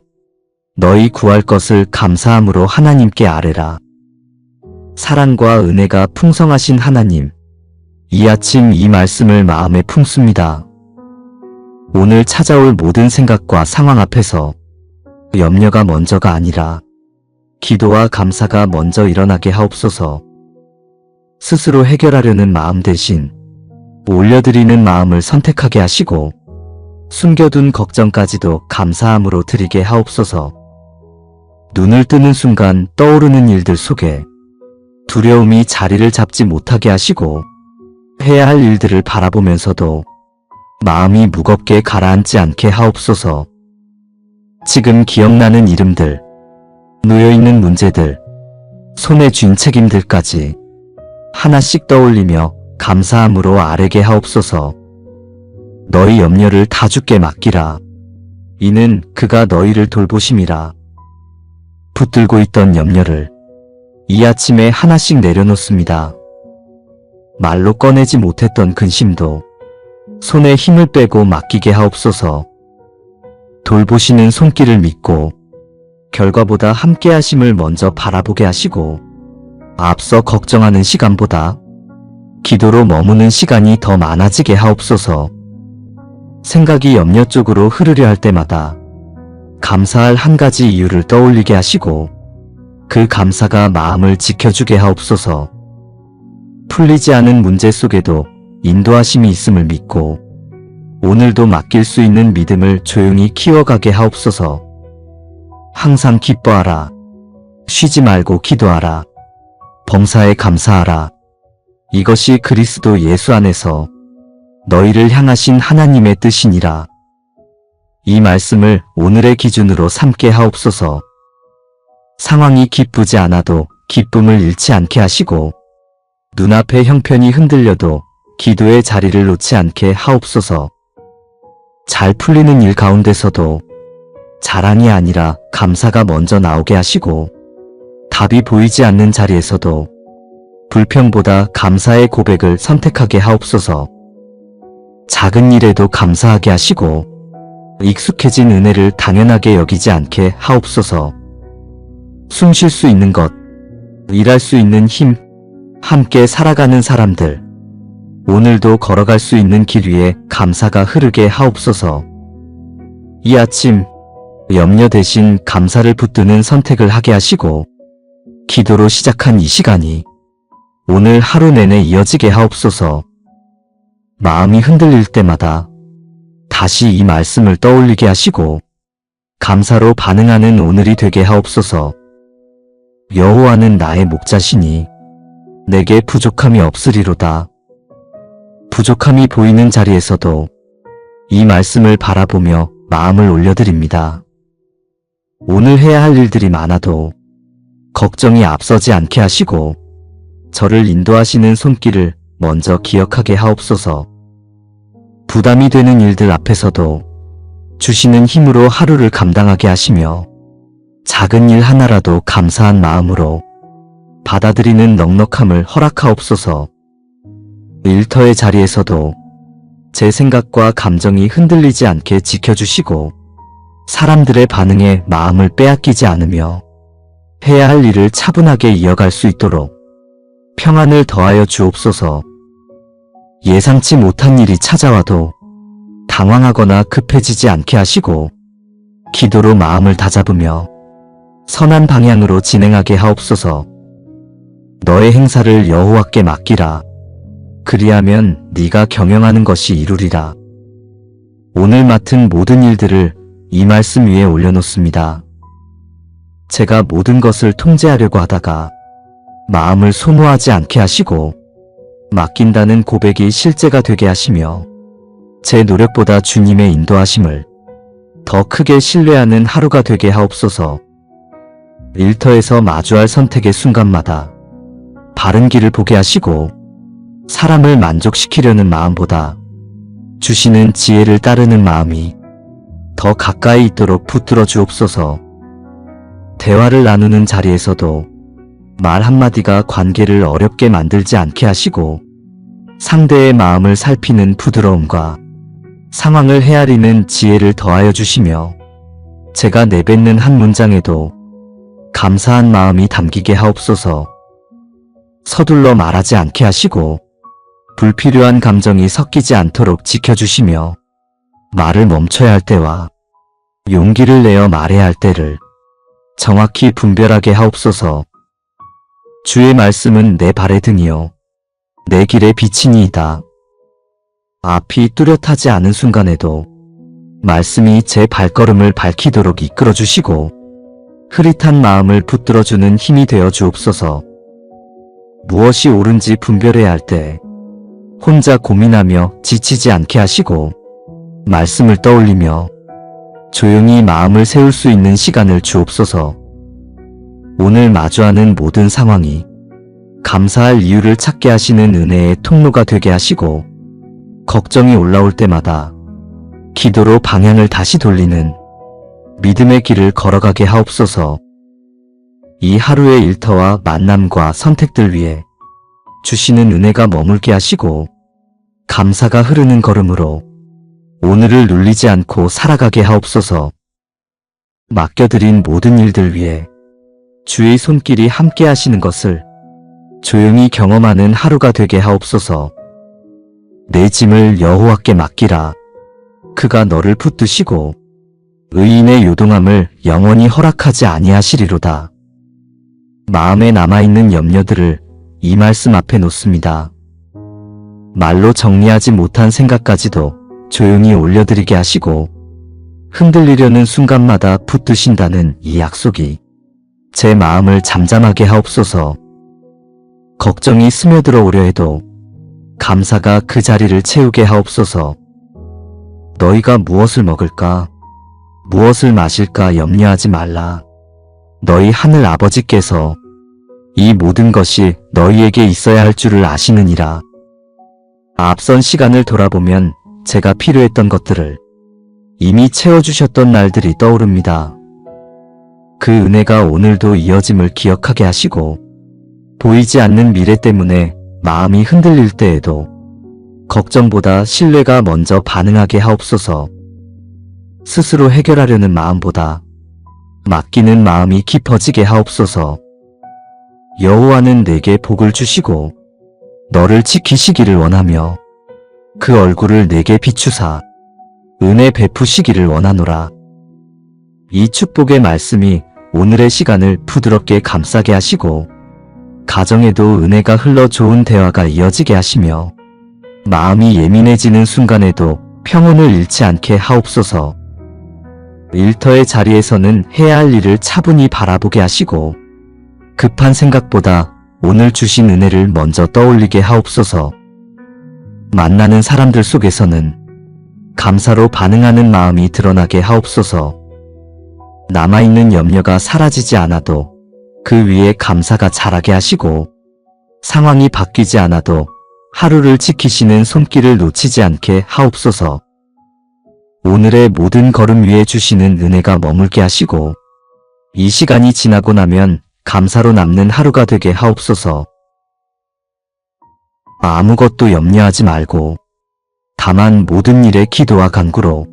너희 구할 것을 감사함으로 하나님께 아뢰라. 사랑과 은혜가 풍성하신 하나님, 이 아침 이 말씀을 마음에 품습니다. 오늘 찾아올 모든 생각과 상황 앞에서 염려가 먼저가 아니라 기도와 감사가 먼저 일어나게 하옵소서. 스스로 해결하려는 마음 대신 올려드리는 마음을 선택하게 하시고 숨겨둔 걱정까지도 감사함으로 드리게 하옵소서. 눈을 뜨는 순간 떠오르는 일들 속에 두려움이 자리를 잡지 못하게 하시고 해야 할 일들을 바라보면서도 마음이 무겁게 가라앉지 않게 하옵소서. 지금 기억나는 이름들, 놓여있는 문제들, 손에 쥔 책임들까지 하나씩 떠올리며 감사함으로 아뢰게 하옵소서. 너희 염려를 다 주께 맡기라. 이는 그가 너희를 돌보심이라. 붙들고 있던 염려를 이 아침에 하나씩 내려놓습니다. 말로 꺼내지 못했던 근심도 손에 힘을 빼고 맡기게 하옵소서. 돌보시는 손길을 믿고 결과보다 함께 하심을 먼저 바라보게 하시고 앞서 걱정하는 시간보다 기도로 머무는 시간이 더 많아지게 하옵소서. 생각이 염려 쪽으로 흐르려 할 때마다 감사할 한 가지 이유를 떠올리게 하시고 그 감사가 마음을 지켜주게 하옵소서. 풀리지 않은 문제 속에도 인도하심이 있음을 믿고 오늘도 맡길 수 있는 믿음을 조용히 키워가게 하옵소서. 항상 기뻐하라. 쉬지 말고 기도하라. 범사에 감사하라. 이것이 그리스도 예수 안에서 너희를 향하신 하나님의 뜻이니라. 이 말씀을 오늘의 기준으로 삼게 하옵소서. 상황이 기쁘지 않아도 기쁨을 잃지 않게 하시고 눈앞의 형편이 흔들려도 기도의 자리를 놓지 않게 하옵소서. 잘 풀리는 일 가운데서도 자랑이 아니라 감사가 먼저 나오게 하시고 답이 보이지 않는 자리에서도 불평보다 감사의 고백을 선택하게 하옵소서. 작은 일에도 감사하게 하시고 익숙해진 은혜를 당연하게 여기지 않게 하옵소서. 숨 쉴 수 있는 것, 일할 수 있는 힘, 함께 살아가는 사람들, 오늘도 걸어갈 수 있는 길 위에 감사가 흐르게 하옵소서. 이 아침 염려 대신 감사를 붙드는 선택을 하게 하시고 기도로 시작한 이 시간이 오늘 하루 내내 이어지게 하옵소서. 마음이 흔들릴 때마다 다시 이 말씀을 떠올리게 하시고 감사로 반응하는 오늘이 되게 하옵소서. 여호와는 나의 목자시니 내게 부족함이 없으리로다. 부족함이 보이는 자리에서도 이 말씀을 바라보며 마음을 올려드립니다. 오늘 해야 할 일들이 많아도 걱정이 앞서지 않게 하시고 저를 인도하시는 손길을 먼저 기억하게 하옵소서. 부담이 되는 일들 앞에서도 주시는 힘으로 하루를 감당하게 하시며 작은 일 하나라도 감사한 마음으로 받아들이는 넉넉함을 허락하옵소서. 일터의 자리에서도 제 생각과 감정이 흔들리지 않게 지켜주시고 사람들의 반응에 마음을 빼앗기지 않으며 해야 할 일을 차분하게 이어갈 수 있도록 평안을 더하여 주옵소서. 예상치 못한 일이 찾아와도 당황하거나 급해지지 않게 하시고 기도로 마음을 다잡으며 선한 방향으로 진행하게 하옵소서. 너의 행사를 여호와께 맡기라. 그리하면 네가 경영하는 것이 이루리라. 오늘 맡은 모든 일들을 이 말씀 위에 올려놓습니다. 제가 모든 것을 통제하려고 하다가 마음을 소모하지 않게 하시고 맡긴다는 고백이 실제가 되게 하시며 제 노력보다 주님의 인도하심을 더 크게 신뢰하는 하루가 되게 하옵소서. 일터에서 마주할 선택의 순간마다 바른 길을 보게 하시고 사람을 만족시키려는 마음보다 주시는 지혜를 따르는 마음이 더 가까이 있도록 붙들어 주옵소서. 대화를 나누는 자리에서도 말 한마디가 관계를 어렵게 만들지 않게 하시고 상대의 마음을 살피는 부드러움과 상황을 헤아리는 지혜를 더하여 주시며 제가 내뱉는 한 문장에도 감사한 마음이 담기게 하옵소서. 서둘러 말하지 않게 하시고 불필요한 감정이 섞이지 않도록 지켜주시며 말을 멈춰야 할 때와 용기를 내어 말해야 할 때를 정확히 분별하게 하옵소서. 주의 말씀은 내 발의 등이요 내 길의 빛이니이다. 앞이 뚜렷하지 않은 순간에도 말씀이 제 발걸음을 밝히도록 이끌어 주시고 흐릿한 마음을 붙들어주는 힘이 되어 주옵소서. 무엇이 옳은지 분별해야 할 때 혼자 고민하며 지치지 않게 하시고 말씀을 떠올리며 조용히 마음을 세울 수 있는 시간을 주옵소서. 오늘 마주하는 모든 상황이 감사할 이유를 찾게 하시는 은혜의 통로가 되게 하시고 걱정이 올라올 때마다 기도로 방향을 다시 돌리는 믿음의 길을 걸어가게 하옵소서. 이 하루의 일터와 만남과 선택들 위에 주시는 은혜가 머물게 하시고 감사가 흐르는 걸음으로 오늘을 눌리지 않고 살아가게 하옵소서. 맡겨드린 모든 일들 위에 주의 손길이 함께 하시는 것을 조용히 경험하는 하루가 되게 하옵소서. 내 짐을 여호와께 맡기라. 그가 너를 붙드시고 의인의 요동함을 영원히 허락하지 아니하시리로다. 마음에 남아있는 염려들을 이 말씀 앞에 놓습니다. 말로 정리하지 못한 생각까지도 조용히 올려드리게 하시고 흔들리려는 순간마다 붙드신다는 이 약속이 제 마음을 잠잠하게 하옵소서. 걱정이 스며들어 오려 해도 감사가 그 자리를 채우게 하옵소서. 너희가 무엇을 먹을까? 무엇을 마실까 염려하지 말라. 너희 하늘 아버지께서 이 모든 것이 너희에게 있어야 할 줄을 아시느니라. 앞선 시간을 돌아보면 제가 필요했던 것들을 이미 채워주셨던 날들이 떠오릅니다. 그 은혜가 오늘도 이어짐을 기억하게 하시고 보이지 않는 미래 때문에 마음이 흔들릴 때에도 걱정보다 신뢰가 먼저 반응하게 하옵소서. 스스로 해결하려는 마음보다 맡기는 마음이 깊어지게 하옵소서. 여호와는 내게 복을 주시고 너를 지키시기를 원하며 그 얼굴을 내게 비추사 은혜 베푸시기를 원하노라. 이 축복의 말씀이 오늘의 시간을 부드럽게 감싸게 하시고 가정에도 은혜가 흘러 좋은 대화가 이어지게 하시며 마음이 예민해지는 순간에도 평온을 잃지 않게 하옵소서. 일터의 자리에서는 해야 할 일을 차분히 바라보게 하시고 급한 생각보다 오늘 주신 은혜를 먼저 떠올리게 하옵소서. 만나는 사람들 속에서는 감사로 반응하는 마음이 드러나게 하옵소서. 남아있는 염려가 사라지지 않아도 그 위에 감사가 자라게 하시고 상황이 바뀌지 않아도 하루를 지키시는 손길을 놓치지 않게 하옵소서. 오늘의 모든 걸음 위에 주시는 은혜가 머물게 하시고 이 시간이 지나고 나면 감사로 남는 하루가 되게 하옵소서. 아무것도 염려하지 말고 다만 모든 일에 기도와 간구로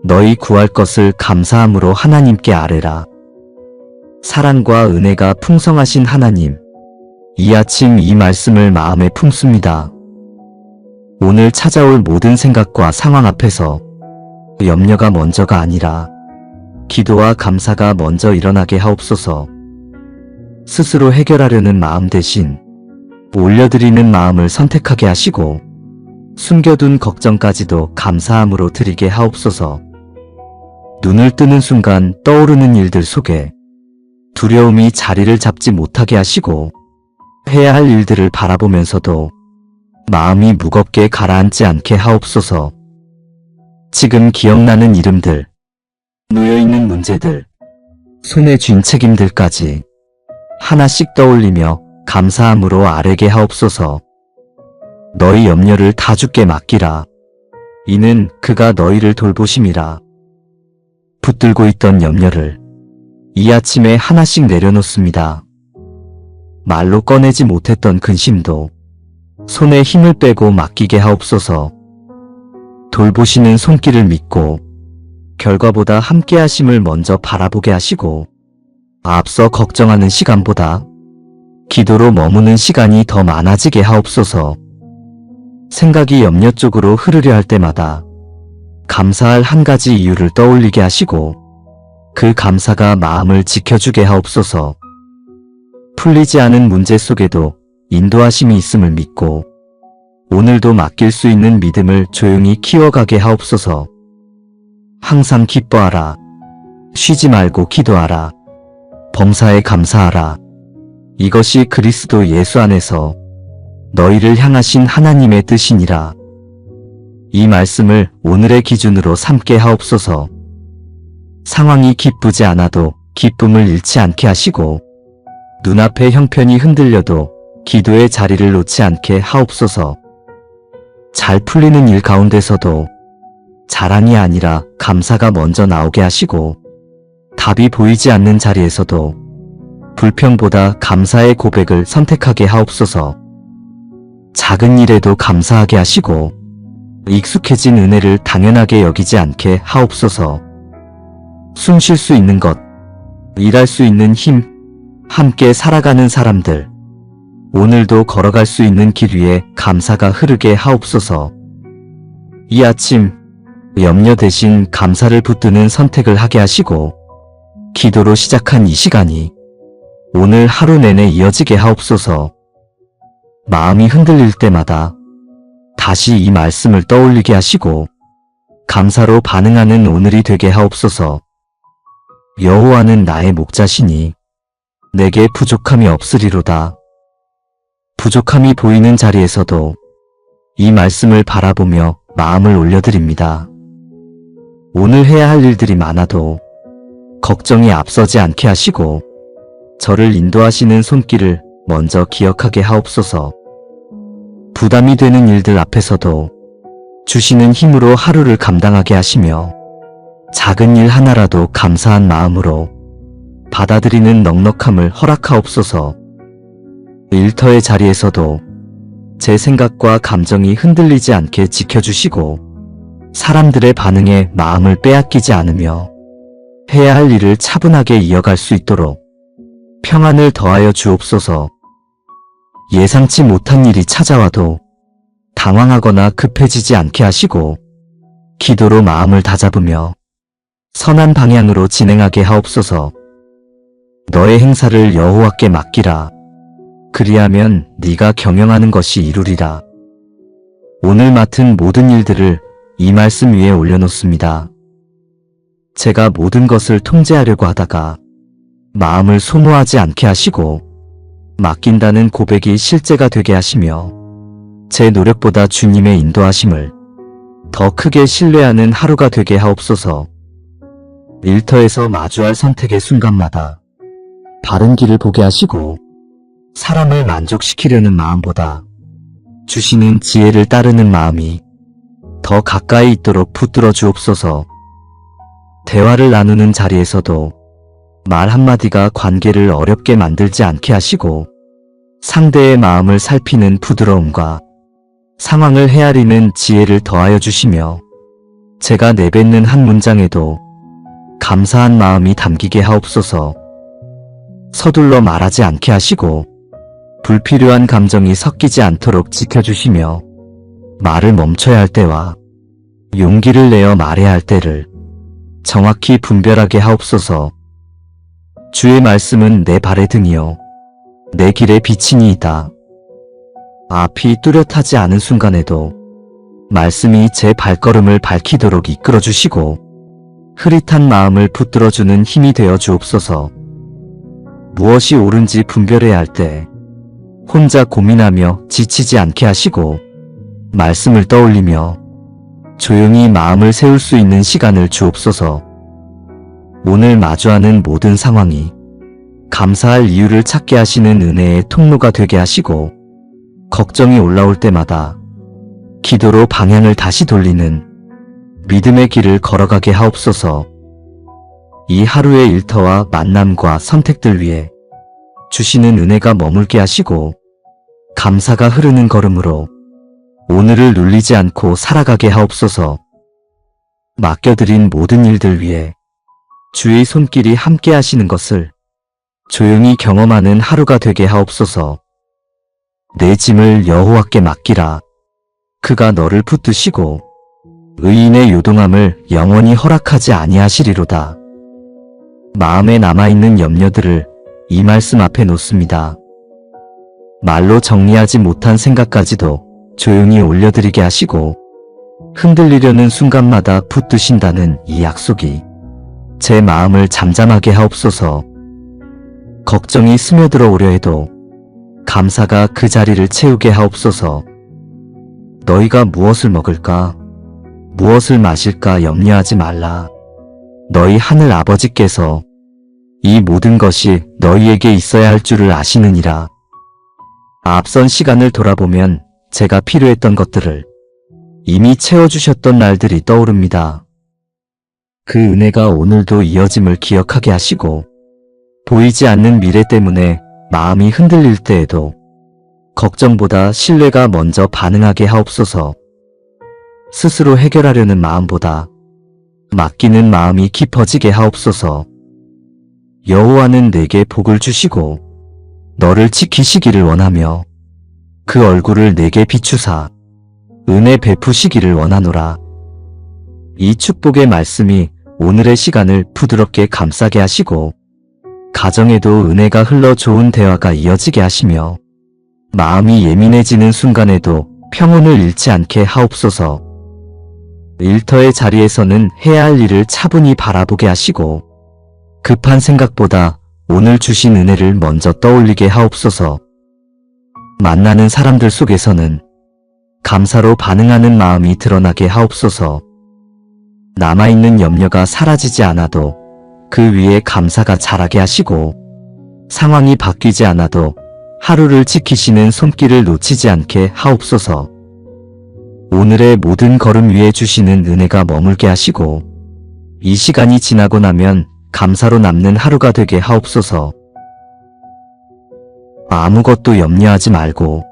너희 구할 것을 감사함으로 하나님께 아뢰라. 사랑과 은혜가 풍성하신 하나님, 이 아침 이 말씀을 마음에 품습니다. 오늘 찾아올 모든 생각과 상황 앞에서 염려가 먼저가 아니라 기도와 감사가 먼저 일어나게 하옵소서. 스스로 해결하려는 마음 대신 올려드리는 마음을 선택하게 하시고 숨겨둔 걱정까지도 감사함으로 드리게 하옵소서. 눈을 뜨는 순간 떠오르는 일들 속에 두려움이 자리를 잡지 못하게 하시고 해야 할 일들을 바라보면서도 마음이 무겁게 가라앉지 않게 하옵소서. 지금 기억나는 이름들, 놓여있는 문제들, 손에 쥔 책임들까지 하나씩 떠올리며 감사함으로 아뢰게 하옵소서. 너희 염려를 다 주께 맡기라. 이는 그가 너희를 돌보심이라. 붙들고 있던 염려를 이 아침에 하나씩 내려놓습니다. 말로 꺼내지 못했던 근심도 손에 힘을 빼고 맡기게 하옵소서. 돌보시는 손길을 믿고 결과보다 함께 하심을 먼저 바라보게 하시고 앞서 걱정하는 시간보다 기도로 머무는 시간이 더 많아지게 하옵소서. 생각이 염려 쪽으로 흐르려 할 때마다 감사할 한 가지 이유를 떠올리게 하시고 그 감사가 마음을 지켜주게 하옵소서. 풀리지 않은 문제 속에도 인도하심이 있음을 믿고 오늘도 맡길 수 있는 믿음을 조용히 키워가게 하옵소서. 항상 기뻐하라. 쉬지 말고 기도하라. 범사에 감사하라. 이것이 그리스도 예수 안에서 너희를 향하신 하나님의 뜻이니라. 이 말씀을 오늘의 기준으로 삼게 하옵소서. 상황이 기쁘지 않아도 기쁨을 잃지 않게 하시고 눈앞의 형편이 흔들려도 기도의 자리를 놓지 않게 하옵소서. 잘 풀리는 일 가운데서도 자랑이 아니라 감사가 먼저 나오게 하시고 답이 보이지 않는 자리에서도 불평보다 감사의 고백을 선택하게 하옵소서. 작은 일에도 감사하게 하시고 익숙해진 은혜를 당연하게 여기지 않게 하옵소서. 숨 쉴 수 있는 것, 일할 수 있는 힘, 함께 살아가는 사람들, 오늘도 걸어갈 수 있는 길 위에 감사가 흐르게 하옵소서. 이 아침 염려 대신 감사를 붙드는 선택을 하게 하시고 기도로 시작한 이 시간이 오늘 하루 내내 이어지게 하옵소서. 마음이 흔들릴 때마다 다시 이 말씀을 떠올리게 하시고 감사로 반응하는 오늘이 되게 하옵소서. 여호와는 나의 목자시니 내게 부족함이 없으리로다. 부족함이 보이는 자리에서도 이 말씀을 바라보며 마음을 올려드립니다. 오늘 해야 할 일들이 많아도 걱정이 앞서지 않게 하시고 저를 인도하시는 손길을 먼저 기억하게 하옵소서. 부담이 되는 일들 앞에서도 주시는 힘으로 하루를 감당하게 하시며 작은 일 하나라도 감사한 마음으로 받아들이는 넉넉함을 허락하옵소서. 일터의 자리에서도 제 생각과 감정이 흔들리지 않게 지켜주시고 사람들의 반응에 마음을 빼앗기지 않으며 해야 할 일을 차분하게 이어갈 수 있도록 평안을 더하여 주옵소서. 예상치 못한 일이 찾아와도 당황하거나 급해지지 않게 하시고 기도로 마음을 다잡으며 선한 방향으로 진행하게 하옵소서. 너의 행사를 여호와께 맡기라. 그리하면 네가 경영하는 것이 이루리라. 오늘 맡은 모든 일들을 이 말씀 위에 올려놓습니다. 제가 모든 것을 통제하려고 하다가 마음을 소모하지 않게 하시고 맡긴다는 고백이 실제가 되게 하시며 제 노력보다 주님의 인도하심을 더 크게 신뢰하는 하루가 되게 하옵소서. 일터에서 마주할 선택의 순간마다 바른 길을 보게 하시고 사람을 만족시키려는 마음보다 주시는 지혜를 따르는 마음이 더 가까이 있도록 붙들어 주옵소서. 대화를 나누는 자리에서도 말 한마디가 관계를 어렵게 만들지 않게 하시고 상대의 마음을 살피는 부드러움과 상황을 헤아리는 지혜를 더하여 주시며 제가 내뱉는 한 문장에도 감사한 마음이 담기게 하옵소서. 서둘러 말하지 않게 하시고 불필요한 감정이 섞이지 않도록 지켜주시며 말을 멈춰야 할 때와 용기를 내어 말해야 할 때를 정확히 분별하게 하옵소서. 주의 말씀은 내 발의 등이요 내 길의 빛이니이다. 앞이 뚜렷하지 않은 순간에도 말씀이 제 발걸음을 밝히도록 이끌어 주시고 흐릿한 마음을 붙들어주는 힘이 되어 주옵소서. 무엇이 옳은지 분별해야 할 때 혼자 고민하며 지치지 않게 하시고 말씀을 떠올리며 조용히 마음을 세울 수 있는 시간을 주옵소서. 오늘 마주하는 모든 상황이 감사할 이유를 찾게 하시는 은혜의 통로가 되게 하시고 걱정이 올라올 때마다 기도로 방향을 다시 돌리는 믿음의 길을 걸어가게 하옵소서. 이 하루의 일터와 만남과 선택들 위에 주시는 은혜가 머물게 하시고 감사가 흐르는 걸음으로 오늘을 눌리지 않고 살아가게 하옵소서. 맡겨드린 모든 일들 위에 주의 손길이 함께 하시는 것을 조용히 경험하는 하루가 되게 하옵소서. 내 짐을 여호와께 맡기라. 그가 너를 붙드시고 의인의 요동함을 영원히 허락하지 아니하시리로다. 마음에 남아있는 염려들을 이 말씀 앞에 놓습니다. 말로 정리하지 못한 생각까지도 조용히 올려드리게 하시고 흔들리려는 순간마다 붙드신다는 이 약속이 제 마음을 잠잠하게 하옵소서. 걱정이 스며들어 오려 해도 감사가 그 자리를 채우게 하옵소서. 너희가 무엇을 먹을까? 무엇을 마실까 염려하지 말라. 너희 하늘 아버지께서 이 모든 것이 너희에게 있어야 할 줄을 아시느니라. 앞선 시간을 돌아보면 제가 필요했던 것들을 이미 채워주셨던 날들이 떠오릅니다. 그 은혜가 오늘도 이어짐을 기억하게 하시고 보이지 않는 미래 때문에 마음이 흔들릴 때에도 걱정보다 신뢰가 먼저 반응하게 하옵소서. 스스로 해결하려는 마음보다 맡기는 마음이 깊어지게 하옵소서. 여호와는 내게 복을 주시고 너를 지키시기를 원하며 그 얼굴을 내게 비추사 은혜 베푸시기를 원하노라. 이 축복의 말씀이 오늘의 시간을 부드럽게 감싸게 하시고 가정에도 은혜가 흘러 좋은 대화가 이어지게 하시며 마음이 예민해지는 순간에도 평온을 잃지 않게 하옵소서. 일터의 자리에서는 해야 할 일을 차분히 바라보게 하시고 급한 생각보다 오늘 주신 은혜를 먼저 떠올리게 하옵소서. 만나는 사람들 속에서는 감사로 반응하는 마음이 드러나게 하옵소서. 남아있는 염려가 사라지지 않아도 그 위에 감사가 자라게 하시고 상황이 바뀌지 않아도 하루를 지키시는 손길을 놓치지 않게 하옵소서. 오늘의 모든 걸음 위에 주시는 은혜가 머물게 하시고 이 시간이 지나고 나면 감사로 남는 하루가 되게 하옵소서. 아무것도 염려하지 말고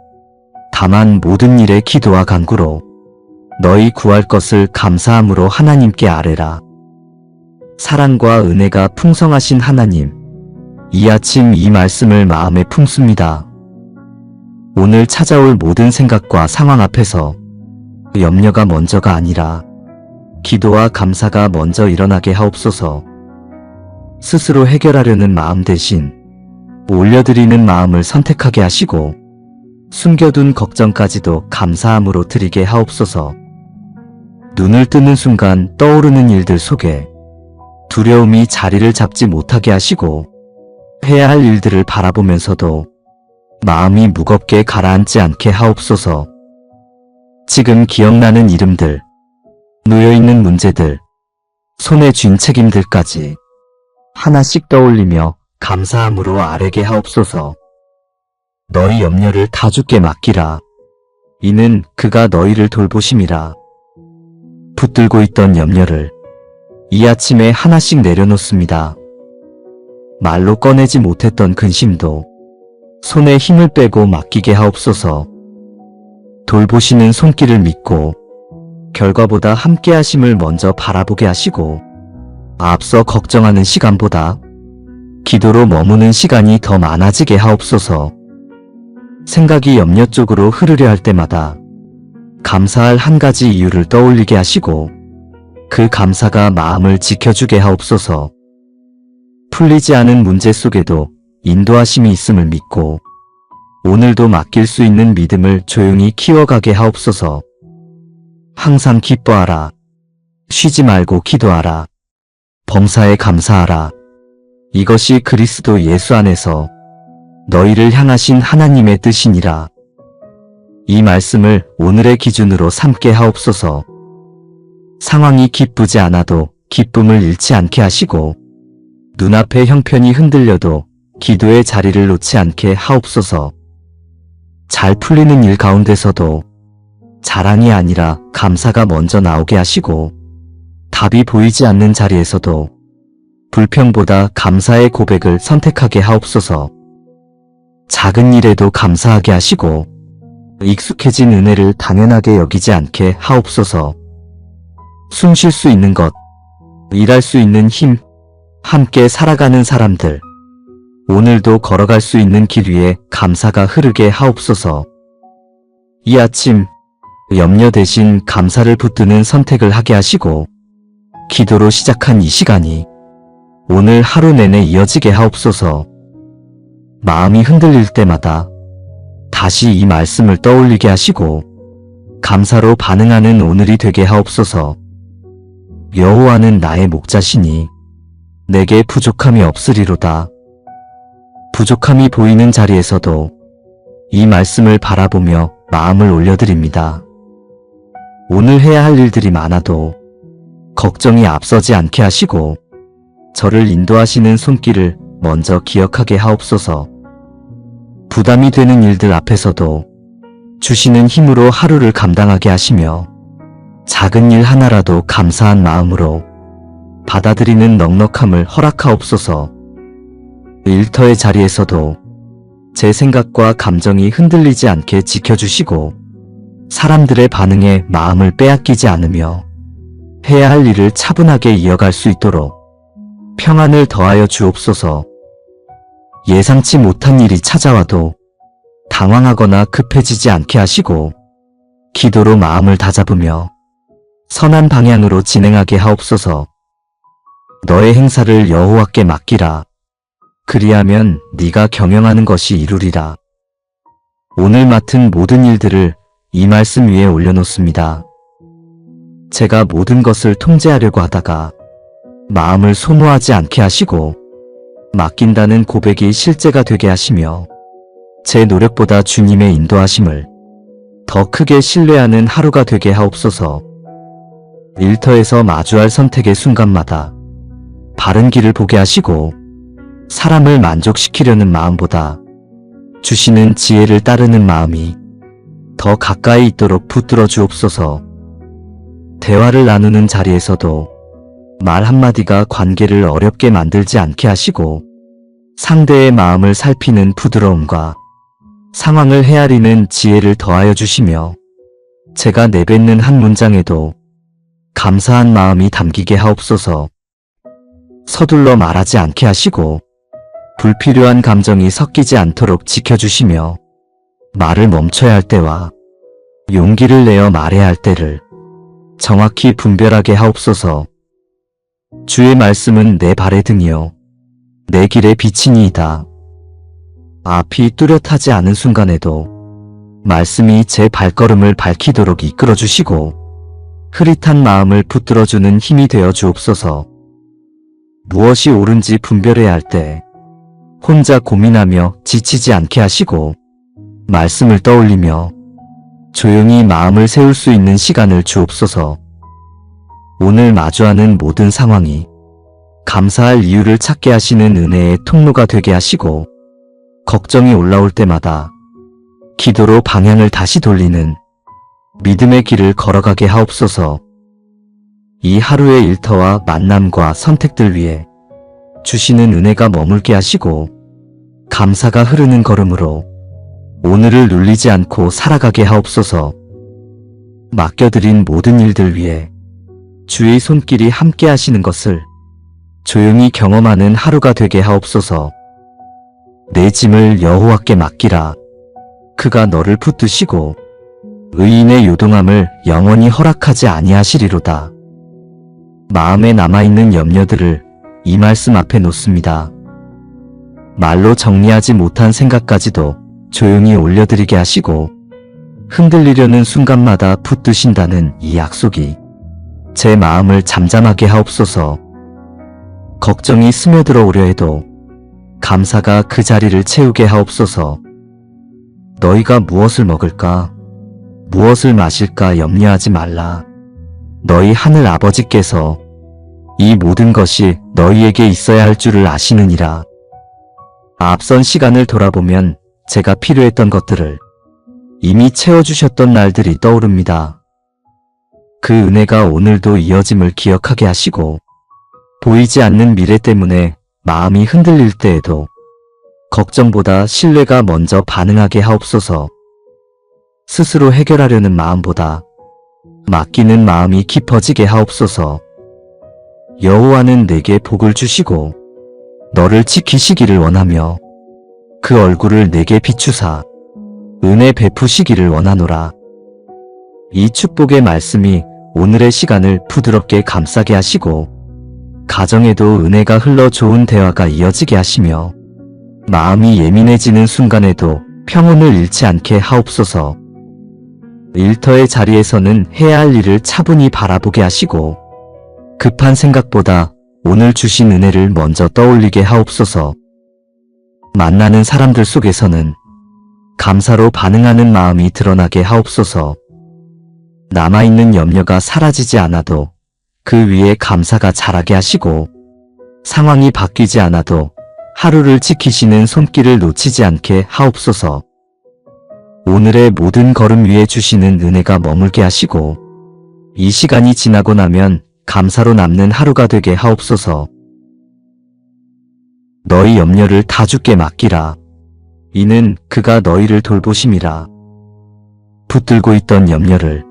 다만 모든 일에 기도와 간구로 너희 구할 것을 감사함으로 하나님께 아뢰라. 사랑과 은혜가 풍성하신 하나님, 이 아침 이 말씀을 마음에 품습니다. 오늘 찾아올 모든 생각과 상황 앞에서 염려가 먼저가 아니라 기도와 감사가 먼저 일어나게 하옵소서. 스스로 해결하려는 마음 대신 올려드리는 마음을 선택하게 하시고 숨겨둔 걱정까지도 감사함으로 드리게 하옵소서. 눈을 뜨는 순간 떠오르는 일들 속에 두려움이 자리를 잡지 못하게 하시고 해야 할 일들을 바라보면서도 마음이 무겁게 가라앉지 않게 하옵소서. 지금 기억나는 이름들, 놓여있는 문제들, 손에 쥔 책임들까지 하나씩 떠올리며 감사함으로 아뢰게 하옵소서. 너희 염려를 다 주께 맡기라. 이는 그가 너희를 돌보심이라. 붙들고 있던 염려를 이 아침에 하나씩 내려놓습니다. 말로 꺼내지 못했던 근심도 손에 힘을 빼고 맡기게 하옵소서. 돌보시는 손길을 믿고 결과보다 함께 하심을 먼저 바라보게 하시고 앞서 걱정하는 시간보다 기도로 머무는 시간이 더 많아지게 하옵소서. 생각이 염려 쪽으로 흐르려 할 때마다 감사할 한 가지 이유를 떠올리게 하시고 그 감사가 마음을 지켜주게 하옵소서. 풀리지 않은 문제 속에도 인도하심이 있음을 믿고 오늘도 맡길 수 있는 믿음을 조용히 키워가게 하옵소서. 항상 기뻐하라. 쉬지 말고 기도하라. 범사에 감사하라. 이것이 그리스도 예수 안에서 너희를 향하신 하나님의 뜻이니라. 이 말씀을 오늘의 기준으로 삼게 하옵소서. 상황이 기쁘지 않아도 기쁨을 잃지 않게 하시고 눈앞의 형편이 흔들려도 기도의 자리를 놓지 않게 하옵소서. 잘 풀리는 일 가운데서도 자랑이 아니라 감사가 먼저 나오게 하시고 답이 보이지 않는 자리에서도 불평보다 감사의 고백을 선택하게 하옵소서. 작은 일에도 감사하게 하시고 익숙해진 은혜를 당연하게 여기지 않게 하옵소서. 숨 쉴 수 있는 것, 일할 수 있는 힘, 함께 살아가는 사람들, 오늘도 걸어갈 수 있는 길 위에 감사가 흐르게 하옵소서. 이 아침 염려 대신 감사를 붙드는 선택을 하게 하시고 기도로 시작한 이 시간이 오늘 하루 내내 이어지게 하옵소서. 마음이 흔들릴 때마다 다시 이 말씀을 떠올리게 하시고 감사로 반응하는 오늘이 되게 하옵소서. 여호와는 나의 목자시니 내게 부족함이 없으리로다. 부족함이 보이는 자리에서도 이 말씀을 바라보며 마음을 올려드립니다. 오늘 해야 할 일들이 많아도 걱정이 앞서지 않게 하시고 저를 인도하시는 손길을 먼저 기억하게 하옵소서. 부담이 되는 일들 앞에서도 주시는 힘으로 하루를 감당하게 하시며 작은 일 하나라도 감사한 마음으로 받아들이는 넉넉함을 허락하옵소서. 일터의 자리에서도 제 생각과 감정이 흔들리지 않게 지켜주시고 사람들의 반응에 마음을 빼앗기지 않으며 해야 할 일을 차분하게 이어갈 수 있도록 평안을 더하여 주옵소서. 예상치 못한 일이 찾아와도 당황하거나 급해지지 않게 하시고 기도로 마음을 다잡으며 선한 방향으로 진행하게 하옵소서. 너의 행사를 여호와께 맡기라. 그리하면 네가 경영하는 것이 이루리라. 오늘 맡은 모든 일들을 이 말씀 위에 올려놓습니다. 제가 모든 것을 통제하려고 하다가 마음을 소모하지 않게 하시고 맡긴다는 고백이 실제가 되게 하시며 제 노력보다 주님의 인도하심을 더 크게 신뢰하는 하루가 되게 하옵소서. 일터에서 마주할 선택의 순간마다 바른 길을 보게 하시고 사람을 만족시키려는 마음보다 주시는 지혜를 따르는 마음이 더 가까이 있도록 붙들어 주옵소서. 대화를 나누는 자리에서도 말 한마디가 관계를 어렵게 만들지 않게 하시고 상대의 마음을 살피는 부드러움과 상황을 헤아리는 지혜를 더하여 주시며 제가 내뱉는 한 문장에도 감사한 마음이 담기게 하옵소서. 서둘러 말하지 않게 하시고 불필요한 감정이 섞이지 않도록 지켜주시며 말을 멈춰야 할 때와 용기를 내어 말해야 할 때를 정확히 분별하게 하옵소서. 주의 말씀은 내 발의 등이요 내 길의 빛이니이다. 앞이 뚜렷하지 않은 순간에도 말씀이 제 발걸음을 밝히도록 이끌어주시고 흐릿한 마음을 붙들어주는 힘이 되어 주옵소서. 무엇이 옳은지 분별해야 할 때 혼자 고민하며 지치지 않게 하시고 말씀을 떠올리며 조용히 마음을 세울 수 있는 시간을 주옵소서. 오늘 마주하는 모든 상황이 감사할 이유를 찾게 하시는 은혜의 통로가 되게 하시고 걱정이 올라올 때마다 기도로 방향을 다시 돌리는 믿음의 길을 걸어가게 하옵소서. 이 하루의 일터와 만남과 선택들 위에 주시는 은혜가 머물게 하시고 감사가 흐르는 걸음으로 오늘을 눌리지 않고 살아가게 하옵소서. 맡겨드린 모든 일들 위해 주의 손길이 함께 하시는 것을 조용히 경험하는 하루가 되게 하옵소서. 내 짐을 여호와께 맡기라. 그가 너를 붙드시고 의인의 요동함을 영원히 허락하지 아니하시리로다. 마음에 남아있는 염려들을 이 말씀 앞에 놓습니다. 말로 정리하지 못한 생각까지도 조용히 올려드리게 하시고 흔들리려는 순간마다 붙드신다는 이 약속이 제 마음을 잠잠하게 하옵소서. 걱정이 스며들어 오려 해도 감사가 그 자리를 채우게 하옵소서. 너희가 무엇을 먹을까? 무엇을 마실까 염려하지 말라. 너희 하늘 아버지께서 이 모든 것이 너희에게 있어야 할 줄을 아시느니라. 앞선 시간을 돌아보면 제가 필요했던 것들을 이미 채워주셨던 날들이 떠오릅니다. 그 은혜가 오늘도 이어짐을 기억하게 하시고 보이지 않는 미래 때문에 마음이 흔들릴 때에도 걱정보다 신뢰가 먼저 반응하게 하옵소서. 스스로 해결하려는 마음보다 맡기는 마음이 깊어지게 하옵소서. 여호와는 내게 복을 주시고 너를 지키시기를 원하며 그 얼굴을 내게 비추사 은혜 베푸시기를 원하노라. 이 축복의 말씀이 오늘의 시간을 부드럽게 감싸게 하시고 가정에도 은혜가 흘러 좋은 대화가 이어지게 하시며 마음이 예민해지는 순간에도 평온을 잃지 않게 하옵소서. 일터의 자리에서는 해야 할 일을 차분히 바라보게 하시고 급한 생각보다 오늘 주신 은혜를 먼저 떠올리게 하옵소서. 만나는 사람들 속에서는 감사로 반응하는 마음이 드러나게 하옵소서. 남아있는 염려가 사라지지 않아도 그 위에 감사가 자라게 하시고 상황이 바뀌지 않아도 하루를 지키시는 손길을 놓치지 않게 하옵소서. 오늘의 모든 걸음 위에 주시는 은혜가 머물게 하시고 이 시간이 지나고 나면 감사로 남는 하루가 되게 하옵소서. 너희 염려를 다 주께 맡기라. 이는 그가 너희를 돌보심이라. 붙들고 있던 염려를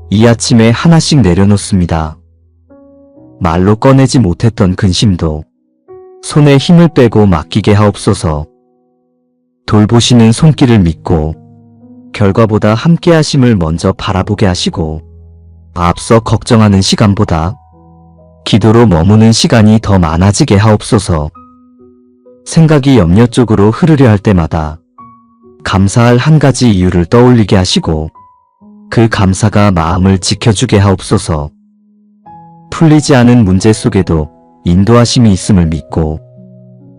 이 아침에 하나씩 내려놓습니다. 말로 꺼내지 못했던 근심도 손에 힘을 빼고 맡기게 하옵소서. 돌보시는 손길을 믿고 결과보다 함께 하심을 먼저 바라보게 하시고 앞서 걱정하는 시간보다 기도로 머무는 시간이 더 많아지게 하옵소서. 생각이 염려 쪽으로 흐르려 할 때마다 감사할 한 가지 이유를 떠올리게 하시고 그 감사가 마음을 지켜주게 하옵소서. 풀리지 않은 문제 속에도 인도하심이 있음을 믿고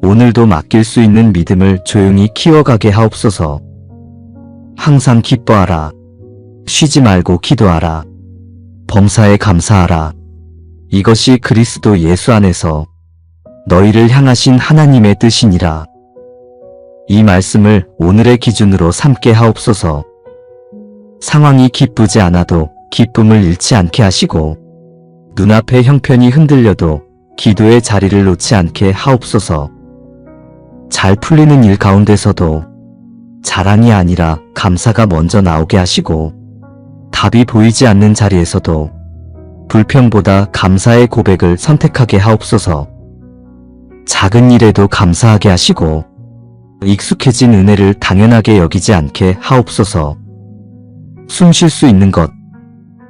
오늘도 맡길 수 있는 믿음을 조용히 키워가게 하옵소서. 항상 기뻐하라. 쉬지 말고 기도하라. 범사에 감사하라. 이것이 그리스도 예수 안에서 너희를 향하신 하나님의 뜻이니라. 이 말씀을 오늘의 기준으로 삼게 하옵소서. 상황이 기쁘지 않아도 기쁨을 잃지 않게 하시고 눈앞의 형편이 흔들려도 기도의 자리를 놓지 않게 하옵소서. 잘 풀리는 일 가운데서도 자랑이 아니라 감사가 먼저 나오게 하시고 답이 보이지 않는 자리에서도 불평보다 감사의 고백을 선택하게 하옵소서. 작은 일에도 감사하게 하시고 익숙해진 은혜를 당연하게 여기지 않게 하옵소서. 숨 쉴 수 있는 것,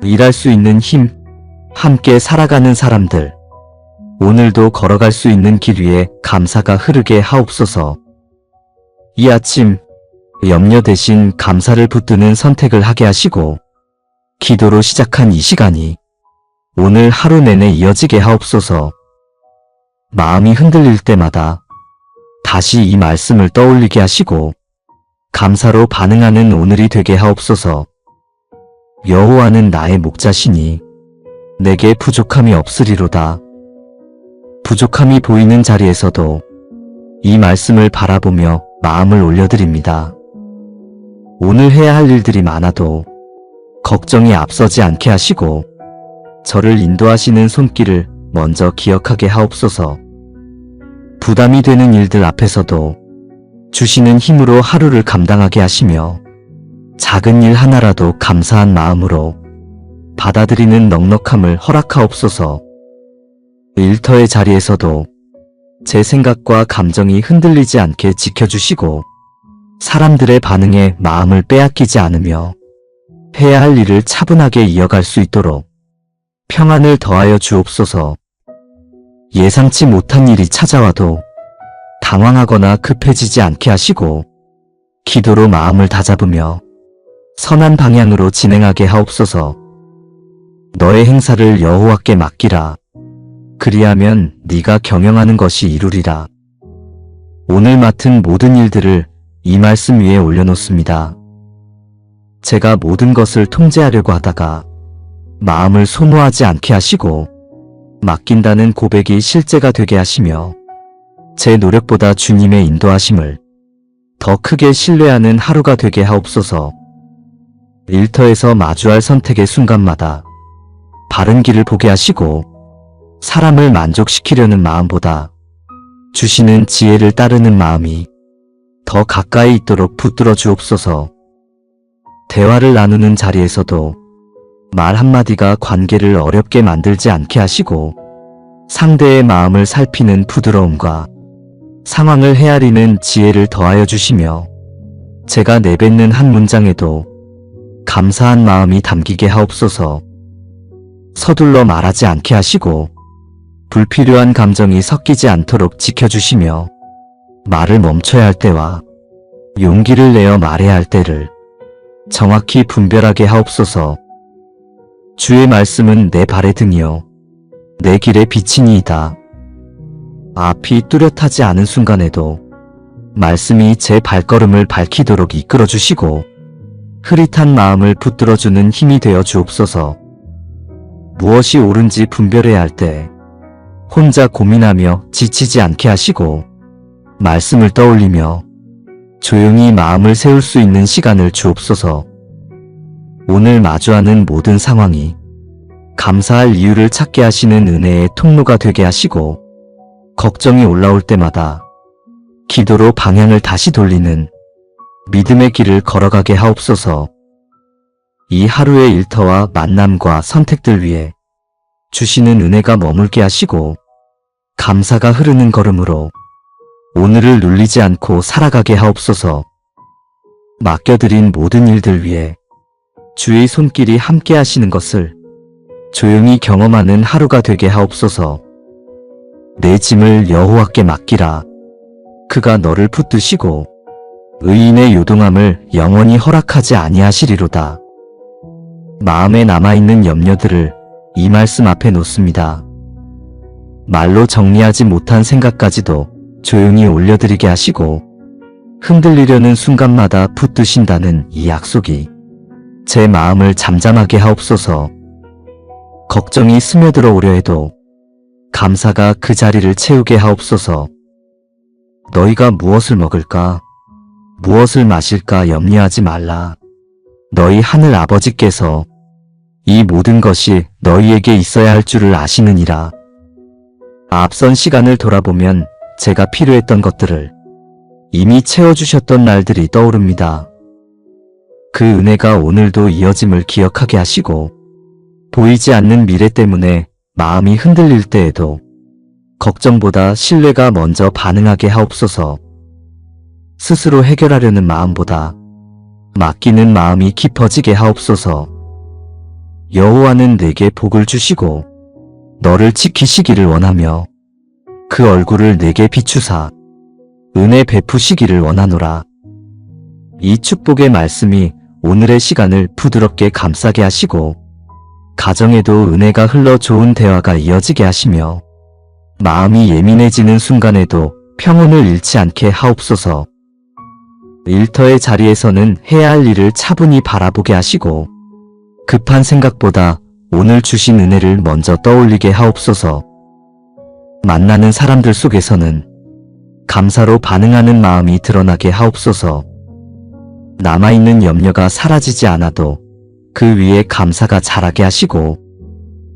일할 수 있는 힘, 함께 살아가는 사람들, 오늘도 걸어갈 수 있는 길 위에 감사가 흐르게 하옵소서. 이 아침 염려 대신 감사를 붙드는 선택을 하게 하시고 기도로 시작한 이 시간이 오늘 하루 내내 이어지게 하옵소서. 마음이 흔들릴 때마다 다시 이 말씀을 떠올리게 하시고 감사로 반응하는 오늘이 되게 하옵소서. 여호와는 나의 목자시니 내게 부족함이 없으리로다. 부족함이 보이는 자리에서도 이 말씀을 바라보며 마음을 올려드립니다. 오늘 해야 할 일들이 많아도 걱정이 앞서지 않게 하시고 저를 인도하시는 손길을 먼저 기억하게 하옵소서. 부담이 되는 일들 앞에서도 주시는 힘으로 하루를 감당하게 하시며 작은 일 하나라도 감사한 마음으로 받아들이는 넉넉함을 허락하옵소서. 일터의 자리에서도 제 생각과 감정이 흔들리지 않게 지켜주시고 사람들의 반응에 마음을 빼앗기지 않으며 해야 할 일을 차분하게 이어갈 수 있도록 평안을 더하여 주옵소서. 예상치 못한 일이 찾아와도 당황하거나 급해지지 않게 하시고 기도로 마음을 다잡으며 선한 방향으로 진행하게 하옵소서. 너의 행사를 여호와께 맡기라. 그리하면 네가 경영하는 것이 이루리라. 오늘 맡은 모든 일들을 이 말씀 위에 올려놓습니다. 제가 모든 것을 통제하려고 하다가 마음을 소모하지 않게 하시고 맡긴다는 고백이 실제가 되게 하시며 제 노력보다 주님의 인도하심을 더 크게 신뢰하는 하루가 되게 하옵소서. 일터에서 마주할 선택의 순간마다 바른 길을 보게 하시고 사람을 만족시키려는 마음보다 주시는 지혜를 따르는 마음이 더 가까이 있도록 붙들어 주옵소서. 대화를 나누는 자리에서도 말 한마디가 관계를 어렵게 만들지 않게 하시고 상대의 마음을 살피는 부드러움과 상황을 헤아리는 지혜를 더하여 주시며 제가 내뱉는 한 문장에도 감사한 마음이 담기게 하옵소서. 서둘러 말하지 않게 하시고 불필요한 감정이 섞이지 않도록 지켜주시며 말을 멈춰야 할 때와 용기를 내어 말해야 할 때를 정확히 분별하게 하옵소서. 주의 말씀은 내 발의 등이요 내 길의 빛이니이다. 앞이 뚜렷하지 않은 순간에도 말씀이 제 발걸음을 밝히도록 이끌어 주시고 흐릿한 마음을 붙들어주는 힘이 되어 주옵소서. 무엇이 옳은지 분별해야 할 때 혼자 고민하며 지치지 않게 하시고 말씀을 떠올리며 조용히 마음을 세울 수 있는 시간을 주옵소서. 오늘 마주하는 모든 상황이 감사할 이유를 찾게 하시는 은혜의 통로가 되게 하시고 걱정이 올라올 때마다 기도로 방향을 다시 돌리는 믿음의 길을 걸어가게 하옵소서. 이 하루의 일터와 만남과 선택들 위에 주시는 은혜가 머물게 하시고 감사가 흐르는 걸음으로 오늘을 눌리지 않고 살아가게 하옵소서. 맡겨드린 모든 일들 위에 주의 손길이 함께 하시는 것을 조용히 경험하는 하루가 되게 하옵소서. 내 짐을 여호와께 맡기라. 그가 너를 붙드시고 의인의 요동함을 영원히 허락하지 아니하시리로다. 마음에 남아있는 염려들을 이 말씀 앞에 놓습니다. 말로 정리하지 못한 생각까지도 조용히 올려드리게 하시고 흔들리려는 순간마다 붙드신다는 이 약속이 제 마음을 잠잠하게 하옵소서. 걱정이 스며들어 오려 해도 감사가 그 자리를 채우게 하옵소서. 너희가 무엇을 먹을까? 무엇을 마실까 염려하지 말라. 너희 하늘 아버지께서 이 모든 것이 너희에게 있어야 할 줄을 아시느니라. 앞선 시간을 돌아보면 제가 필요했던 것들을 이미 채워주셨던 날들이 떠오릅니다. 그 은혜가 오늘도 이어짐을 기억하게 하시고 보이지 않는 미래 때문에 마음이 흔들릴 때에도 걱정보다 신뢰가 먼저 반응하게 하옵소서. 스스로 해결하려는 마음보다 맡기는 마음이 깊어지게 하옵소서. 여호와는 내게 복을 주시고 너를 지키시기를 원하며 그 얼굴을 내게 비추사 은혜 베푸시기를 원하노라. 이 축복의 말씀이 오늘의 시간을 부드럽게 감싸게 하시고 가정에도 은혜가 흘러 좋은 대화가 이어지게 하시며 마음이 예민해지는 순간에도 평온을 잃지 않게 하옵소서. 일터의 자리에서는 해야 할 일을 차분히 바라보게 하시고 급한 생각보다 오늘 주신 은혜를 먼저 떠올리게 하옵소서. 만나는 사람들 속에서는 감사로 반응하는 마음이 드러나게 하옵소서. 남아있는 염려가 사라지지 않아도 그 위에 감사가 자라게 하시고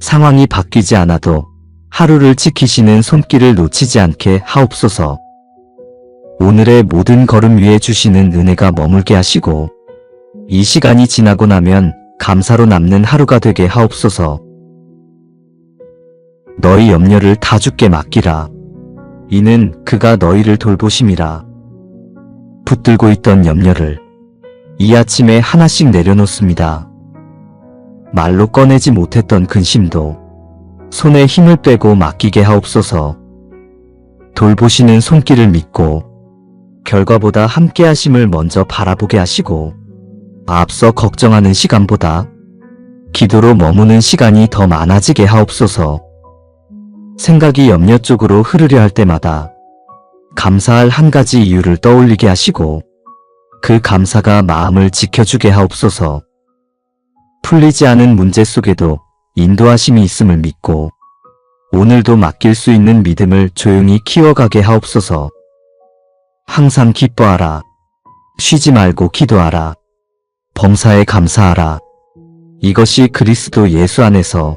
상황이 바뀌지 않아도 하루를 지키시는 손길을 놓치지 않게 하옵소서. 오늘의 모든 걸음 위에 주시는 은혜가 머물게 하시고 이 시간이 지나고 나면 감사로 남는 하루가 되게 하옵소서. 너희 염려를 다 주께 맡기라. 이는 그가 너희를 돌보심이라. 붙들고 있던 염려를 이 아침에 하나씩 내려놓습니다. 말로 꺼내지 못했던 근심도 손에 힘을 빼고 맡기게 하옵소서. 돌보시는 손길을 믿고 결과보다 함께하심을 먼저 바라보게 하시고 앞서 걱정하는 시간보다 기도로 머무는 시간이 더 많아지게 하옵소서. 생각이 염려 쪽으로 흐르려 할 때마다 감사할 한 가지 이유를 떠올리게 하시고 그 감사가 마음을 지켜주게 하옵소서. 풀리지 않은 문제 속에도 인도하심이 있음을 믿고 오늘도 맡길 수 있는 믿음을 조용히 키워가게 하옵소서. 항상 기뻐하라. 쉬지 말고 기도하라. 범사에 감사하라. 이것이 그리스도 예수 안에서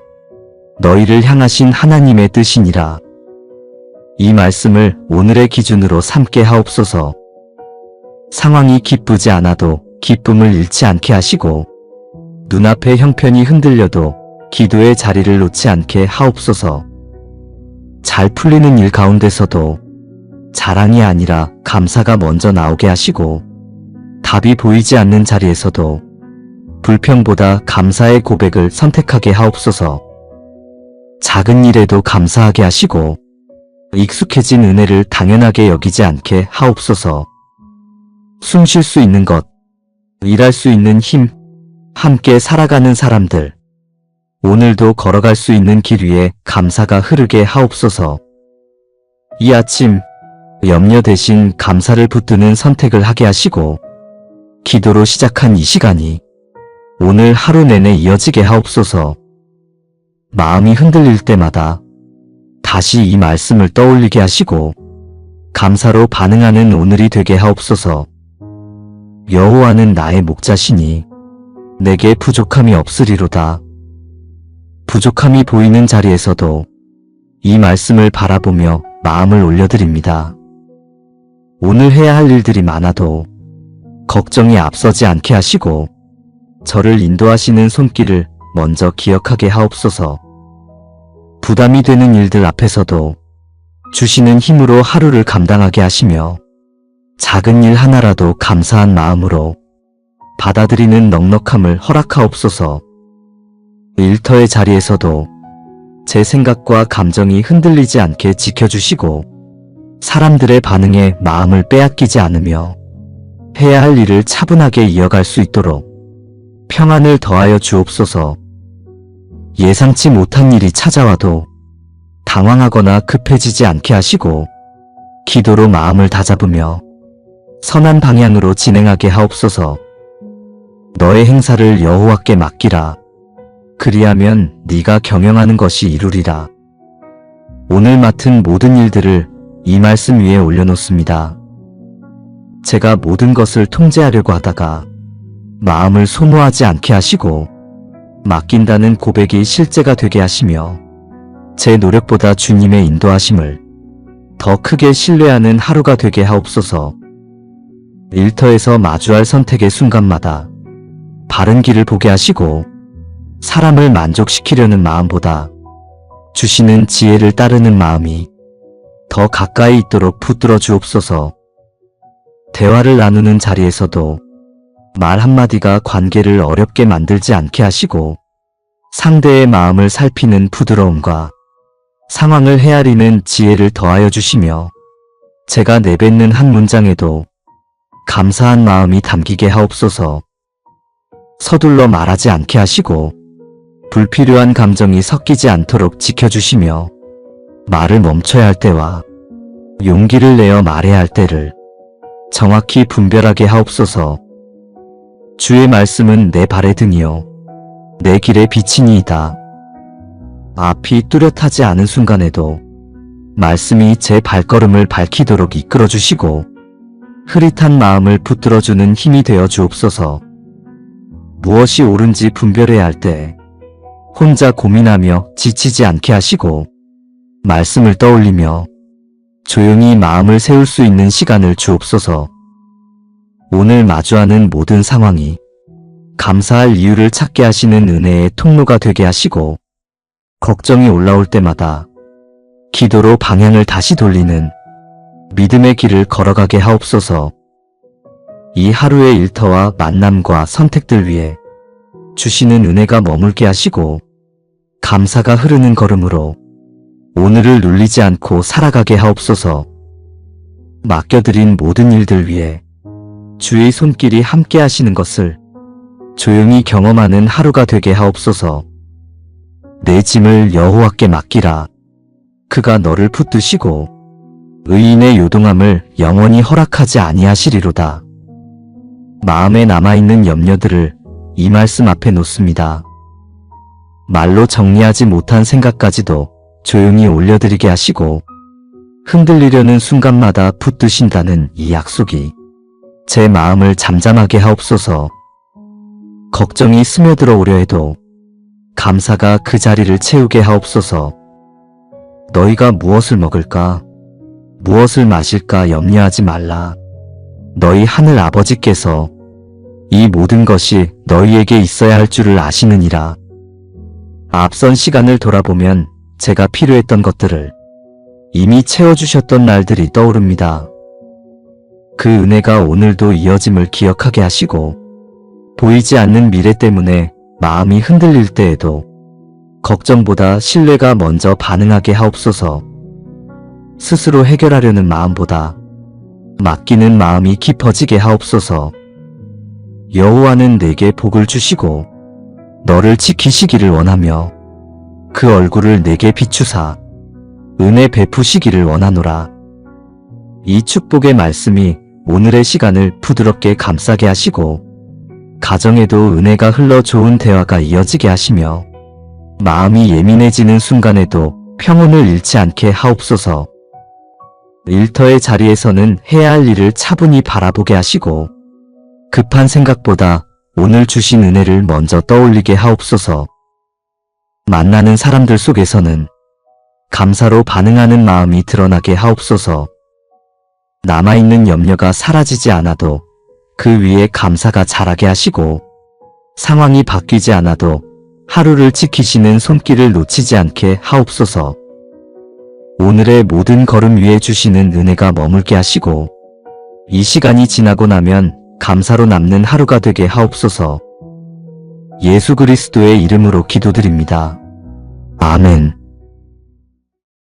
너희를 향하신 하나님의 뜻이니라. 이 말씀을 오늘의 기준으로 삼게 하옵소서. 상황이 기쁘지 않아도 기쁨을 잃지 않게 하시고 눈앞의 형편이 흔들려도 기도의 자리를 놓지 않게 하옵소서. 잘 풀리는 일 가운데서도 자랑이 아니라 감사가 먼저 나오게 하시고 답이 보이지 않는 자리에서도 불평보다 감사의 고백을 선택하게 하옵소서. 작은 일에도 감사하게 하시고 익숙해진 은혜를 당연하게 여기지 않게 하옵소서. 숨 쉴 수 있는 것, 일할 수 있는 힘, 함께 살아가는 사람들, 오늘도 걸어갈 수 있는 길 위에 감사가 흐르게 하옵소서. 이 아침 염려 대신 감사를 붙드는 선택을 하게 하시고 기도로 시작한 이 시간이 오늘 하루 내내 이어지게 하옵소서. 마음이 흔들릴 때마다 다시 이 말씀을 떠올리게 하시고 감사로 반응하는 오늘이 되게 하옵소서. 여호와는 나의 목자시니 내게 부족함이 없으리로다. 부족함이 보이는 자리에서도 이 말씀을 바라보며 마음을 올려드립니다. 오늘 해야 할 일들이 많아도 걱정이 앞서지 않게 하시고 저를 인도하시는 손길을 먼저 기억하게 하옵소서. 부담이 되는 일들 앞에서도 주시는 힘으로 하루를 감당하게 하시며 작은 일 하나라도 감사한 마음으로 받아들이는 넉넉함을 허락하옵소서. 일터의 자리에서도 제 생각과 감정이 흔들리지 않게 지켜주시고 사람들의 반응에 마음을 빼앗기지 않으며 해야 할 일을 차분하게 이어갈 수 있도록 평안을 더하여 주옵소서. 예상치 못한 일이 찾아와도 당황하거나 급해지지 않게 하시고 기도로 마음을 다잡으며 선한 방향으로 진행하게 하옵소서. 너의 행사를 여호와께 맡기라. 그리하면 네가 경영하는 것이 이루리라. 오늘 맡은 모든 일들을 이 말씀 위에 올려놓습니다. 제가 모든 것을 통제하려고 하다가 마음을 소모하지 않게 하시고 맡긴다는 고백이 실제가 되게 하시며 제 노력보다 주님의 인도하심을 더 크게 신뢰하는 하루가 되게 하옵소서. 일터에서 마주할 선택의 순간마다 바른 길을 보게 하시고 사람을 만족시키려는 마음보다 주시는 지혜를 따르는 마음이 더 가까이 있도록 붙들어 주옵소서. 대화를 나누는 자리에서도 말 한마디가 관계를 어렵게 만들지 않게 하시고 상대의 마음을 살피는 부드러움과 상황을 헤아리는 지혜를 더하여 주시며 제가 내뱉는 한 문장에도 감사한 마음이 담기게 하옵소서. 서둘러 말하지 않게 하시고 불필요한 감정이 섞이지 않도록 지켜주시며 말을 멈춰야 할 때와 용기를 내어 말해야 할 때를 정확히 분별하게 하옵소서. 주의 말씀은 내 발의 등이요 내 길의 빛이니이다. 앞이 뚜렷하지 않은 순간에도 말씀이 제 발걸음을 밝히도록 이끌어주시고 흐릿한 마음을 붙들어주는 힘이 되어 주옵소서. 무엇이 옳은지 분별해야 할 때 혼자 고민하며 지치지 않게 하시고 말씀을 떠올리며 조용히 마음을 세울 수 있는 시간을 주옵소서. 오늘 마주하는 모든 상황이 감사할 이유를 찾게 하시는 은혜의 통로가 되게 하시고, 걱정이 올라올 때마다 기도로 방향을 다시 돌리는 믿음의 길을 걸어가게 하옵소서. 이 하루의 일터와 만남과 선택들 위에 주시는 은혜가 머물게 하시고, 감사가 흐르는 걸음으로 오늘을 눌리지 않고 살아가게 하옵소서. 맡겨드린 모든 일들 위에 주의 손길이 함께 하시는 것을 조용히 경험하는 하루가 되게 하옵소서. 내 짐을 여호와께 맡기라. 그가 너를 붙드시고 의인의 요동함을 영원히 허락하지 아니하시리로다. 마음에 남아있는 염려들을 이 말씀 앞에 놓습니다. 말로 정리하지 못한 생각까지도 조용히 올려드리게 하시고, 흔들리려는 순간마다 붙드신다는 이 약속이 제 마음을 잠잠하게 하옵소서. 걱정이 스며들어 오려 해도 감사가 그 자리를 채우게 하옵소서. 너희가 무엇을 먹을까? 무엇을 마실까 염려하지 말라. 너희 하늘 아버지께서 이 모든 것이 너희에게 있어야 할 줄을 아시느니라. 앞선 시간을 돌아보면 제가 필요했던 것들을 이미 채워주셨던 날들이 떠오릅니다. 그 은혜가 오늘도 이어짐을 기억하게 하시고, 보이지 않는 미래 때문에 마음이 흔들릴 때에도 걱정보다 신뢰가 먼저 반응하게 하옵소서. 스스로 해결하려는 마음보다 맡기는 마음이 깊어지게 하옵소서. 여호와는 내게 복을 주시고 너를 지키시기를 원하며 그 얼굴을 내게 비추사 은혜 베푸시기를 원하노라. 이 축복의 말씀이 오늘의 시간을 부드럽게 감싸게 하시고, 가정에도 은혜가 흘러 좋은 대화가 이어지게 하시며, 마음이 예민해지는 순간에도 평온을 잃지 않게 하옵소서. 일터의 자리에서는 해야 할 일을 차분히 바라보게 하시고, 급한 생각보다 오늘 주신 은혜를 먼저 떠올리게 하옵소서. 만나는 사람들 속에서는 감사로 반응하는 마음이 드러나게 하옵소서. 남아있는 염려가 사라지지 않아도 그 위에 감사가 자라게 하시고, 상황이 바뀌지 않아도 하루를 지키시는 손길을 놓치지 않게 하옵소서. 오늘의 모든 걸음 위에 주시는 은혜가 머물게 하시고, 이 시간이 지나고 나면 감사로 남는 하루가 되게 하옵소서. 예수 그리스도의 이름으로 기도드립니다. 아멘.